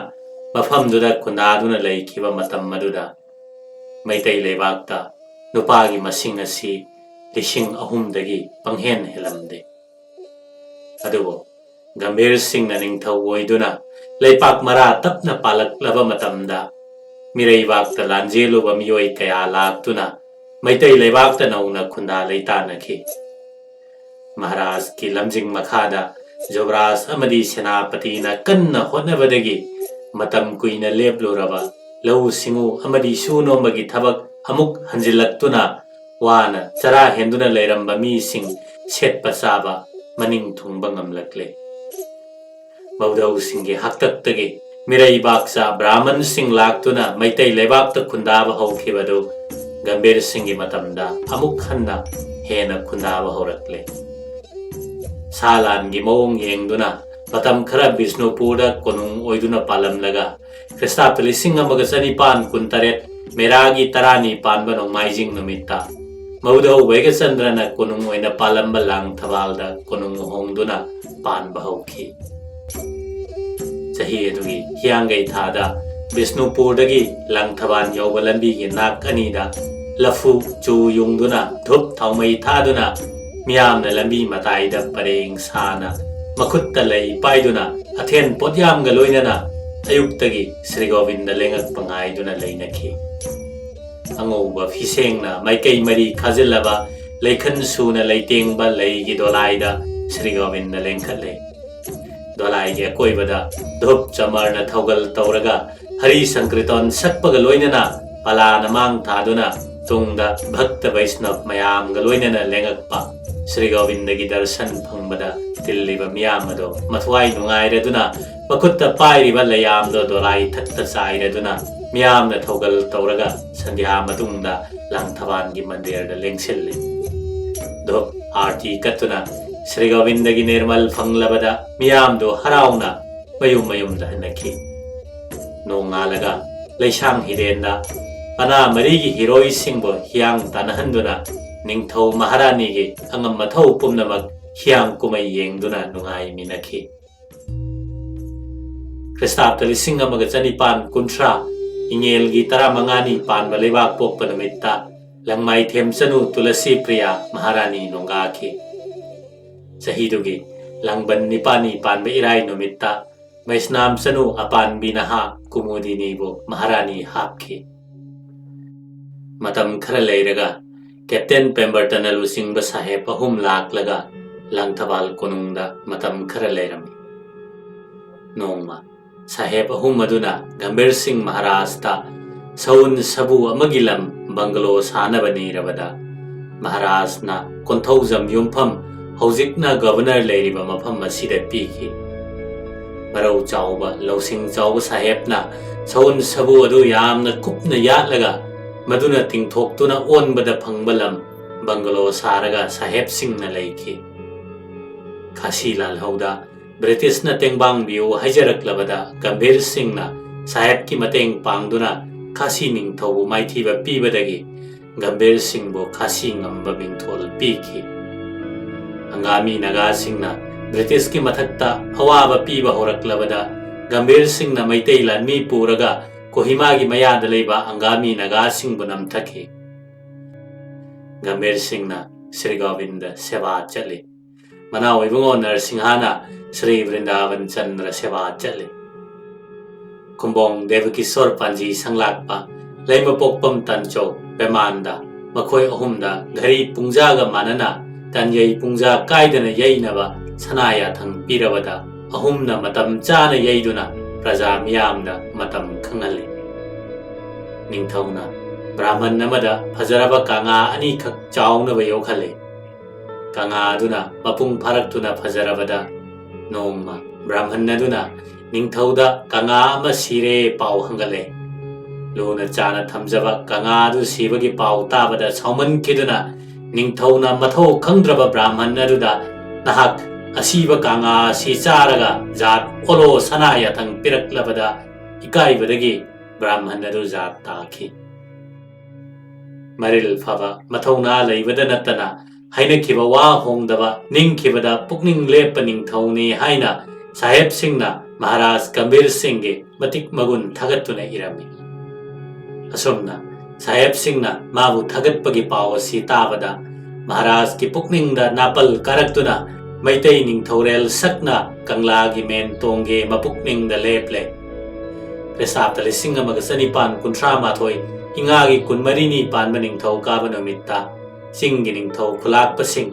ꯃꯐꯝꯗꯨꯗ ꯈꯨꯟꯗꯥꯗꯨꯅ ꯂꯩꯈꯤꯕ ꯃꯇꯝ ꯑꯗꯨꯗ ꯃꯩꯇꯩ ꯂꯩꯕꯥꯛꯇ ꯅꯨꯄꯥꯒꯤ ꯃꯁꯤꯡ ꯑꯁꯤ 3,000ꯗꯒꯤ ꯄꯪꯍꯦꯟ ꯍꯦꯜꯂꯝꯗꯦ꯫ ꯑꯗꯨꯕꯨ ꯒꯝꯚꯤꯔ ꯁꯤꯡꯅ ꯅꯤꯡꯊꯧ ꯑꯣꯏꯗꯨꯅ ꯂꯩꯄꯥꯛ ꯃꯔꯥ ꯇꯞꯅ ꯄꯥꯜꯂꯛꯂꯕ ꯃꯇꯝꯗ ꯃꯤꯔꯩꯕꯥꯛꯇ ꯂꯥꯟꯖꯦꯜꯂꯨꯕ ꯃꯤꯑꯣꯏ ꯀꯌꯥ ꯂꯥꯛꯇꯨꯅ ꯃꯩꯇꯩ ꯂꯩꯕꯥꯛꯇ ꯅꯧꯅ ꯈꯨꯟꯗꯥ ꯂꯩꯇꯥꯅꯈꯤ꯫ ꯃꯍꯥꯔꯥꯖꯀꯤ ꯂꯝꯖꯤꯡ ꯃꯈꯥꯗ ꯌꯨꯕꯔꯥꯖ ꯑꯃꯗꯤ ꯁꯦꯅꯥꯄꯇꯤꯅ ꯀꯟꯅ ꯍꯣꯠꯅꯕꯗꯒꯤ ꯃꯇꯝ ꯀꯨꯏꯅ ꯂꯦꯞꯂꯨꯔꯕ ꯂꯧꯎ ꯁꯤꯡꯎ ꯑꯃꯗꯤ ꯁꯨ ꯅꯣꯝꯕꯒꯤ ꯊꯕꯛ ꯑꯃꯨꯛ ꯍꯟꯖꯤꯜꯂꯛꯇꯨꯅ ꯋꯥꯅ ꯆꯔꯥ ꯍꯦꯟꯗꯨꯅ ꯂꯩꯔꯝꯕ ꯃꯤꯁꯤꯡ ꯁꯦꯠꯄ ꯆꯥꯕ ꯃꯅꯤꯡ ꯊꯨꯡꯕ ꯉꯝꯂꯛꯂꯦ꯫ ꯃꯧꯙꯧꯁꯤꯡꯒꯤ ꯍꯥꯛꯇꯛꯇꯒꯤ ꯃꯤꯔꯩꯕꯥꯛꯆꯥ ꯕ꯭ꯔꯥꯍꯃꯟꯁꯤꯡ ꯂꯥꯛꯇꯨꯅ ꯃꯩꯇꯩ ꯂꯩꯕꯥꯛꯇ ꯈꯨꯟꯗꯥꯕ ꯍꯧꯈꯤꯕꯗꯨ ꯒꯝꯚꯤꯔ ꯁꯤꯡꯒꯤ ꯃꯇꯝꯗ ꯑꯃꯨꯛ ꯍꯟꯅ ꯍꯦꯟꯅ ꯈꯨꯟꯗꯥꯕ ꯍꯧꯔꯛꯂꯦ꯫ ꯁꯥ ꯂꯥꯟꯒꯤ ꯃꯑꯣꯡ ꯌꯦꯡꯗꯨꯅ ꯃꯇꯝ ꯈꯔ ꯕꯤꯁꯅꯨꯄꯨꯔꯗ ꯀꯣꯅꯨꯡ ꯑꯣꯏꯗꯨꯅ ꯄꯥꯜꯂꯝꯂꯒ ꯈ꯭ꯔꯤꯁꯇꯥꯕꯇ 1918 ꯃꯦꯔꯥꯒꯤ 12 ꯄꯥꯟꯕ ꯅꯣꯡꯃꯥꯏꯖꯤꯡ ꯅꯨꯃꯤꯠꯇ ꯃꯧꯙꯧ ꯕꯩꯒꯆꯟꯗ꯭ꯔꯅ ꯀꯣꯅꯨꯡ ꯑꯣꯏꯅ ꯄꯥꯜꯂꯝꯕ ꯂꯥꯡꯊꯕꯥꯜꯗ ꯀꯣꯅꯨꯡ ꯍꯣꯡꯗꯨꯅ ꯄꯥꯟꯕ ꯍꯧꯈꯤ꯫ ꯆꯍꯤ ꯑꯗꯨꯒꯤ ꯍꯤꯌꯥꯡꯒꯩ ꯊꯥꯗ ꯕꯤꯁꯅꯨꯄꯨꯔꯗꯒꯤ ꯂꯥꯡꯊꯕꯥꯜ ꯌꯧꯕ ꯂꯝꯕꯤꯒꯤ ꯅꯥꯛ ꯑꯅꯤꯗ ꯂꯐꯨ ꯆꯨ ꯌꯨꯡꯗꯨꯅ ꯙꯨꯞ ꯊꯥꯎꯃꯩ ꯊꯥꯗꯨꯅ ꯃꯤꯌꯥꯝꯅ ꯂꯝꯕꯤ ꯃꯇꯥꯏꯗ ꯄꯔꯦꯡ ꯁꯥꯅ ꯃꯈꯨꯠꯇ ꯂꯩ ꯄꯥꯏꯗꯨꯅ ꯑꯊꯦꯟ ꯄꯣꯠꯌꯥꯝꯒ ꯂꯣꯏꯅꯅ ꯑꯌꯨꯛꯇꯒꯤ ꯁ꯭ꯔꯤ ꯒꯣꯕꯤꯟꯗ ꯂꯦꯡꯉꯛꯄ ꯉꯥꯏꯗꯨꯅ ꯂꯩꯅꯈꯤ꯫ ꯑꯉꯧꯕ ꯐꯤꯁꯦꯡꯅ ꯃꯥꯏꯀꯩ ꯃꯔꯤ ꯈꯥꯖꯤꯜꯂꯕ ꯂꯩꯈꯟ ꯁꯨꯅ ꯂꯩꯇꯦꯡꯕ ꯂꯩꯒꯤ ꯗꯣꯂꯥꯏꯗ ꯁ꯭ꯔꯤ ꯒꯣꯕꯤꯟꯗ ꯂꯦꯡꯈꯠꯂꯦ꯫ ꯗꯣꯂꯥꯏꯒꯤ ꯑꯀꯣꯏꯕꯗ ꯙꯨꯞ ꯆꯃꯔꯅ ꯊꯧꯒꯜ ꯇꯧꯔꯒ ꯍꯔꯤ ꯁꯪꯀ꯭ꯔꯤꯇꯣꯟ ꯁꯛꯄꯒ ꯂꯣꯏꯅꯅ ꯄꯂꯥꯅ ꯃꯥꯡ ꯊꯥꯗꯨꯅ ꯇꯨꯡꯗ ꯚꯛꯇ ꯕꯩꯁꯅꯕ ꯃꯌꯥꯝꯒ ꯂꯣꯏꯅꯅ ꯂꯦꯡꯉꯛꯄ ꯁ꯭ꯔꯤ ꯒꯣꯕꯤꯟꯗꯒꯤ ꯗꯔꯁꯟ ꯐꯪꯕꯗ ꯇꯤꯜꯂꯤꯕ ꯃꯤꯌꯥꯝ ꯑꯗꯣ ꯃꯊ꯭ꯋꯥꯏ ꯅꯨꯡꯉꯥꯏꯔꯗꯨꯅ ꯃꯈꯨꯠꯇ ꯄꯥꯏꯔꯤꯕ ꯂꯩꯌꯥꯝꯗꯣ ꯗꯣꯂꯥꯏ ꯊꯛꯇ ꯆꯥꯏꯔꯗꯨꯅ ꯃꯤꯌꯥꯝꯅ ꯊꯧꯒꯜ ꯇꯧꯔꯒ ꯁꯟꯙ꯭ꯌꯥ ꯃꯇꯨꯡꯗ ꯂꯥꯡꯊꯕꯥꯜꯒꯤ ꯃꯟꯗꯤꯔꯗ ꯂꯦꯡꯁꯤꯜꯂꯤ꯫ ꯙꯨꯞ ꯑꯥꯔꯇꯤ ꯀꯠꯇꯨꯅ ꯁ꯭ꯔꯤ ꯒꯣꯕꯤꯟꯗꯒꯤ ꯅꯤꯔꯃꯜ ꯐꯪꯂꯕꯗ ꯃꯤꯌꯥꯝꯗꯣ ꯍꯔꯥꯎꯅ ꯃꯌꯨꯝ ꯃꯌꯨꯝꯗ ꯍꯟꯅꯈꯤ꯫ ꯅꯣꯡꯉꯥꯜꯂꯒ ꯂꯩꯁꯥꯡ ꯍꯤꯔꯦꯟꯗ ꯄꯅꯥ ꯃꯔꯤꯒꯤ ꯍꯤꯔꯣꯏꯁꯤꯡꯕꯨ ꯍꯤꯌꯥꯡ ꯇꯥꯟꯅꯍꯟꯗꯨꯅ ꯅꯤꯡꯊꯧ ꯃꯍꯥꯔꯥꯅꯤꯒꯤ ꯑꯉꯝ ꯃꯊꯧ ꯄꯨꯝꯅꯃꯛ ꯍꯤꯌꯥꯡ ꯀꯨꯝꯃꯩ ꯌꯦꯡꯗꯨꯅ ꯅꯨꯡꯉꯥꯏꯃꯤꯟꯅꯈꯤ꯫ ꯈ꯭ꯔꯤꯁꯇꯥꯕꯇ 1930 ꯏꯉꯦꯜꯒꯤ 15ꯅꯤ ꯄꯥꯟꯕ ꯂꯩꯕꯥꯛ ꯄꯣꯛꯄ ꯅꯨꯃꯤꯠꯇ ꯂꯪꯃꯥꯏꯊꯦꯝ ꯆꯅꯨ ꯇꯨꯂꯁꯤ ꯄ꯭ꯔꯤꯌꯥ ꯃꯍꯥꯔꯥꯅꯤ ꯅꯣꯡꯒꯥꯈꯤ꯫ ꯆꯍꯤꯗꯨꯒꯤ ꯂꯥꯡꯕꯟ 9ꯅꯤ ꯄꯥꯟꯕ ꯏꯔꯥꯏ ꯅꯨꯃꯤꯠꯇ ꯃꯩꯁꯅꯥꯝ ꯆꯅꯨ ꯑꯄꯥꯟꯕꯤ ꯅꯍꯥ ꯀꯨꯃꯨꯗꯤꯅꯤꯕꯨ ꯃꯍꯥꯔꯥꯅꯤ ꯍꯥꯞꯈꯤ꯫ ꯃꯇꯝ ꯈꯔ ꯂꯩꯔꯒ ꯀꯦꯞꯇꯦꯟ ꯄꯦꯝꯕꯔꯇꯟꯅ ꯂꯨꯆꯤꯡꯕ ꯁꯥꯍꯦꯕ 3 ꯂꯥꯛꯂꯒ ꯂꯪꯊꯕꯥꯜ ꯀꯣꯅꯨꯡꯗ ꯃꯇꯝ ꯈꯔ ꯂꯩꯔꯝꯃꯤ꯫ ꯅꯣꯡꯃ ꯁꯥꯍꯦꯕ ꯑꯍꯨꯝ ꯑꯗꯨꯅ ꯒꯝꯚꯤꯔ ꯁꯤꯡ ꯃꯍꯥꯔꯥꯖꯇ ꯁꯎꯟ ꯁꯕꯨ ꯑꯃꯒꯤ ꯂꯝ ꯕꯪꯒꯂꯣ ꯁꯥꯅꯕ ꯅꯤꯔꯕꯗ ꯃꯍꯥꯔꯥꯖꯅ ꯀꯣꯟꯊꯧꯖꯝ ꯌꯨꯝꯐꯝ ꯍꯧꯖꯤꯛꯅ ꯒꯕꯔꯅꯔ ꯂꯩꯔꯤꯕ ꯃꯐꯝ ꯑꯁꯤꯗ ꯄꯤꯈꯤ꯫ ꯃꯔꯧ ꯆꯥꯎꯕ ꯂꯧꯁꯤꯡ ꯆꯥꯎꯕ ꯁꯥꯍꯦꯕꯅ ꯁꯎꯟ ꯁꯕꯨ ꯑꯗꯨ ꯌꯥꯝꯅ ꯀꯨꯞꯅ ꯌꯥꯠꯂꯒ ꯃꯗꯨꯅ ꯇꯤꯡꯊꯣꯛꯇꯨꯅ ꯑꯣꯟꯕꯗ ꯐꯪꯕ ꯂꯝ ꯕꯪꯒꯂꯣ ꯁꯥꯔꯒ ꯁꯥꯍꯦꯕꯁꯤꯡꯅ ꯂꯩꯈꯤ꯫ ꯈꯥꯁꯤ ꯂꯥꯜꯍꯧꯗ ꯕ꯭ꯔꯤꯇꯤꯁꯅ ꯇꯦꯡꯕꯥꯡꯕꯤꯌꯨ ꯍꯥꯏꯖꯔꯛꯂꯕꯗ ꯒꯝꯚꯤꯔ ꯁꯤꯡꯅ ꯁꯥꯍꯦꯕꯀꯤ ꯃꯇꯦꯡ ꯄꯥꯡꯗꯨꯅ ꯈꯥꯁꯤ ꯅꯤꯡꯊꯧꯕꯨ ꯃꯥꯏꯊꯤꯕ ꯄꯤꯕꯗꯒꯤ ꯒꯝꯚꯤꯔ ꯁꯤꯡꯕꯨ ꯈꯥꯁꯤ ꯉꯝꯕ ꯃꯤꯡꯊꯣꯜ ꯄꯤꯈꯤ꯫ ꯑꯪꯒꯥꯃꯤ ꯅꯥꯒꯥꯁꯤꯡꯅ ꯕ꯭ꯔꯤꯇꯤꯁꯀꯤ ꯃꯊꯛꯇ ꯑꯋꯥꯕ ꯄꯤꯕ ꯍꯧꯔꯛꯂꯕꯗ ꯒꯝꯚꯤꯔ ꯁꯤꯡꯅ ꯃꯩꯇꯩ ꯂꯥꯟꯃꯤ ꯄꯨꯔꯒ ꯀꯣꯍꯤꯃꯥꯒꯤ ꯃꯌꯥꯗ ꯂꯩꯕ ꯑꯪꯒꯥꯃꯤ ꯅꯥꯒꯥꯁꯤꯡꯕꯨ ꯅꯝꯊꯈꯤ꯫ ꯒꯝꯚꯤꯔ ꯁꯤꯡꯅ ꯁ꯭ꯔꯤ ꯒꯣꯕꯤꯟꯗ ꯁꯦꯕꯥ ꯆꯠꯂꯤ꯫ ꯃꯅꯥꯎ ꯏꯕꯨꯡꯉꯣ ꯅꯔꯁꯤꯡꯍꯅ ꯁ꯭ꯔꯤ ꯕ꯭ꯔꯤꯟꯗꯥꯕꯟ ꯆꯟꯗ꯭ꯔ ꯁꯦꯕꯥ ꯆꯠꯂꯤ꯫ ꯈꯨꯝꯕꯣꯡ ꯗꯦꯕꯀꯤꯁꯣꯔ ꯄꯥꯟꯖꯤ ꯁꯪꯂꯥꯛꯄ ꯂꯩꯃꯄꯣꯛꯄꯝ ꯇꯟꯆꯧ ꯄꯦꯃꯥꯟꯗ ꯃꯈꯣꯏ ꯑꯍꯨꯝꯗ ꯘꯔꯤ ꯄꯨꯡꯖꯥꯒ ꯃꯥꯟꯅꯅ ꯇꯟꯌꯩ ꯄꯨꯡꯖꯥ ꯀꯥꯏꯗꯅ ꯌꯩꯅꯕ ꯁꯅꯥ ꯌꯥꯊꯪ ꯄꯤꯔꯕꯗ ꯑꯍꯨꯝꯅ ꯃꯇꯝ ꯆꯥꯅ ꯌꯩꯗꯨꯅ ꯄ꯭ꯔꯖꯥ ꯃꯤꯌꯥꯝꯗ ꯃꯇꯝ ꯈꯪꯍꯜꯂꯤ꯫ ꯅꯤꯡꯊꯧꯅ ꯕ꯭ꯔꯥꯍꯃꯟ ꯑꯃꯗ ꯐꯖꯔꯕ ꯀꯪꯉꯥ ꯑꯅꯤꯈꯛ ꯆꯥꯎꯅꯕ ꯌꯣꯛꯍꯜꯂꯤ꯫ ꯀꯪꯉꯥ ꯑꯗꯨꯅ ꯃꯄꯨꯡ ꯐꯥꯔꯛꯇꯨꯅ ꯐꯖꯔꯕꯗ ꯅꯣꯡꯃ ꯕ꯭ꯔꯥꯍꯃꯟ ꯑꯗꯨꯅ ꯅꯤꯡꯊꯧꯗ ꯀꯪꯉꯥ ꯑꯃ ꯁꯤꯔꯦ ꯄꯥꯎ ꯍꯪꯒꯠꯂꯦ꯫ ꯂꯨꯅ ꯆꯥꯅ ꯊꯝꯖꯕ ꯀꯪꯉꯥ ꯑꯗꯨ ꯁꯤꯕꯒꯤ ꯄꯥꯎ ꯇꯥꯕꯗ ꯁꯥꯎꯃꯟꯈꯤꯗꯨꯅ ꯅꯤꯡꯊꯧꯅ ꯃꯊꯧ ꯈꯪꯗ꯭ꯔꯕ ꯕ꯭ꯔꯥꯍꯃꯟ ꯑꯗꯨꯗ ꯅꯍꯥꯛ ꯑꯁꯤꯕ ꯀꯪꯉꯥ ꯑꯁꯤ ꯆꯥꯔꯒ ꯖꯥꯠ ꯑꯣꯜꯂꯣ ꯁꯅꯥ ꯌꯥꯊꯪ ꯄꯤꯔꯛꯂꯕꯗ ꯏꯀꯥꯏꯕꯗꯒꯤ ꯕ꯭ꯔꯥꯍꯃꯟ ꯑꯗꯨ ꯖꯥꯠ ꯇꯥꯈꯤ꯫ ꯃꯔꯤꯜ ꯐꯕ ꯃꯊꯧꯅꯥ ꯂꯩꯕꯗ ꯅꯠꯇꯅ ꯍꯥꯏꯅꯈꯤꯕ ꯋꯥ ꯍꯣꯡꯗꯕ ꯅꯤꯡꯈꯤꯕꯗ ꯄꯨꯛꯅꯤꯡ ꯂꯦꯞꯄ ꯅꯤꯡꯊꯧꯅꯤ ꯍꯥꯏꯅ ꯁꯥꯍꯦꯕꯁꯤꯡꯅ ꯃꯍꯥꯔꯥꯖ ꯒꯝꯚꯤꯔ ꯁꯤꯡꯒꯤ ꯃꯇꯤꯛ ꯃꯒꯨꯟ ꯊꯥꯒꯠꯇꯨꯅ ꯏꯔꯝꯃꯤ꯫ ꯑꯁꯨꯝꯅ ꯁꯥꯍꯦꯕꯁꯤꯡꯅ ꯃꯥꯕꯨ ꯊꯥꯒꯠꯄꯒꯤ ꯄꯥꯎ ꯑꯁꯤ ꯇꯥꯕꯗ ꯃꯍꯥꯔꯥꯖꯀꯤ ꯄꯨꯛꯅꯤꯡꯗ ꯅꯥꯄꯜ ꯀꯥꯔꯛꯇꯨꯅ ꯃꯩꯇꯩ ꯅꯤꯡꯊꯧꯔꯦꯜ ꯁꯛꯅ ꯀꯪꯂꯥꯒꯤ ꯃꯦꯟ ꯇꯣꯡꯒꯦ ꯃꯄꯨꯛꯅꯤꯡꯗ ꯂꯦꯞꯂꯦ꯫ ꯈ꯭ꯔꯤꯁꯇꯥꯕꯇ 1938 ꯏꯉꯥꯒꯤ 24ꯅꯤ ꯄꯥꯟꯕ ꯅꯤꯡꯊꯧ ꯀꯥꯕ ꯅꯨꯃꯤꯠꯇ ꯆꯤꯡꯒꯤ ꯅꯤꯡꯊꯧ ꯈꯨꯂꯥꯛꯄꯁꯤꯡ,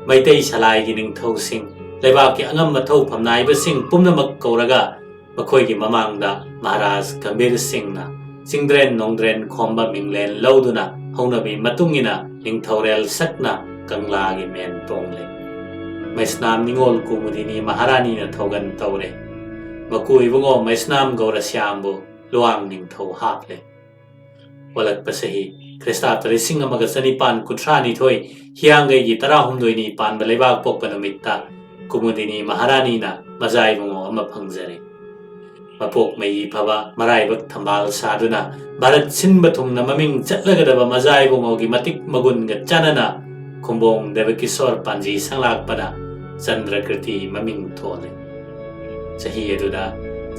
ꯃꯩꯇꯩ ꯁꯂꯥꯏꯒꯤ ꯅꯤꯡꯊꯧꯁꯤꯡ, ꯂꯩꯕꯥꯛꯀꯤ ꯑꯉꯝ ꯑꯊꯧ ꯐꯝꯅꯥꯏꯕꯁꯤꯡ ꯄꯨꯝꯅꯃꯛ ꯀꯧꯔꯒ ꯃꯈꯣꯏꯒꯤ ꯃꯃꯥꯡꯗ ꯃꯍꯥꯔꯥꯖ ꯒꯝꯚꯤꯔ ꯁꯤꯡꯅ ꯆꯤꯡꯗ꯭ꯔꯦꯟ ꯅꯣꯡꯗ꯭ꯔꯦꯟ ꯈꯣꯝꯕ ꯃꯤꯡꯂꯦꯟ ꯂꯧꯗꯨꯅ ꯍꯧꯅꯕꯤ ꯃꯇꯨꯡꯏꯟꯅ ꯅꯤꯡꯊꯧꯔꯦꯜ ꯁꯛꯅ ꯀꯪꯂꯥꯒꯤ ꯃꯦꯟ ꯇꯣꯡꯂꯦ꯫ ꯃꯩꯁꯅꯥꯝ ꯅꯤꯉꯣꯜ ꯀꯨꯃꯨꯗꯤꯅꯤ ꯃꯍꯥꯔꯥꯅꯤꯅ ꯊꯧꯒꯟ ꯇꯧꯔꯦ꯫ ꯃꯀꯨ ꯏꯕꯨꯡꯉꯣ ꯃꯩꯁꯅꯥꯝ ꯒꯧꯔꯁ꯭ꯌꯥꯝꯕꯨ ꯂꯨꯋꯥꯡ ꯅꯤꯡꯊꯧ ꯍꯥꯞꯂꯦ꯫ ꯑꯣꯜꯂꯛꯄ ꯆꯍꯤ ꯈ꯭ꯔꯤꯁꯇꯥꯕꯇ 1932 ꯍꯤꯌꯥꯡꯒꯩꯒꯤ 18ꯅꯤ ꯄꯥꯟꯕ ꯂꯩꯕꯥꯛ ꯄꯣꯛꯄ ꯅꯨꯃꯤꯠꯇ ꯀꯨꯃꯨꯗꯤꯅꯤ ꯃꯍꯥꯔꯥꯅꯤꯅ ꯃꯆꯥ ꯏꯕꯨꯡꯉꯣ ꯑꯃ ꯐꯪꯖꯔꯦ꯫ ꯃꯄꯣꯛ ꯃꯩ ꯐꯕ ꯃꯔꯥꯏꯕꯛ ꯊꯝꯕꯥꯜ ꯁꯥꯗꯨꯅ ꯚꯥꯔꯠ ꯁꯤꯟꯕ ꯊꯨꯡꯅ ꯃꯃꯤꯡ ꯆꯠꯂꯒꯗꯕ ꯃꯆꯥ ꯏꯕꯨꯡꯉꯣꯒꯤ ꯃꯇꯤꯛ ꯃꯒꯨꯟꯒ ꯆꯥꯟꯅꯅ ꯈꯨꯝꯕꯣꯡ ꯗꯦꯕꯀꯤꯁꯣꯔ ꯄꯥꯟꯖꯤ ꯁꯪꯂꯥꯛꯄꯅ ꯆꯟꯗ꯭ꯔꯀ꯭ꯔꯤꯇꯤ ꯃꯃꯤꯡ ꯊꯣꯜꯂꯦ꯫ ꯆꯍꯤ ꯑꯗꯨꯗ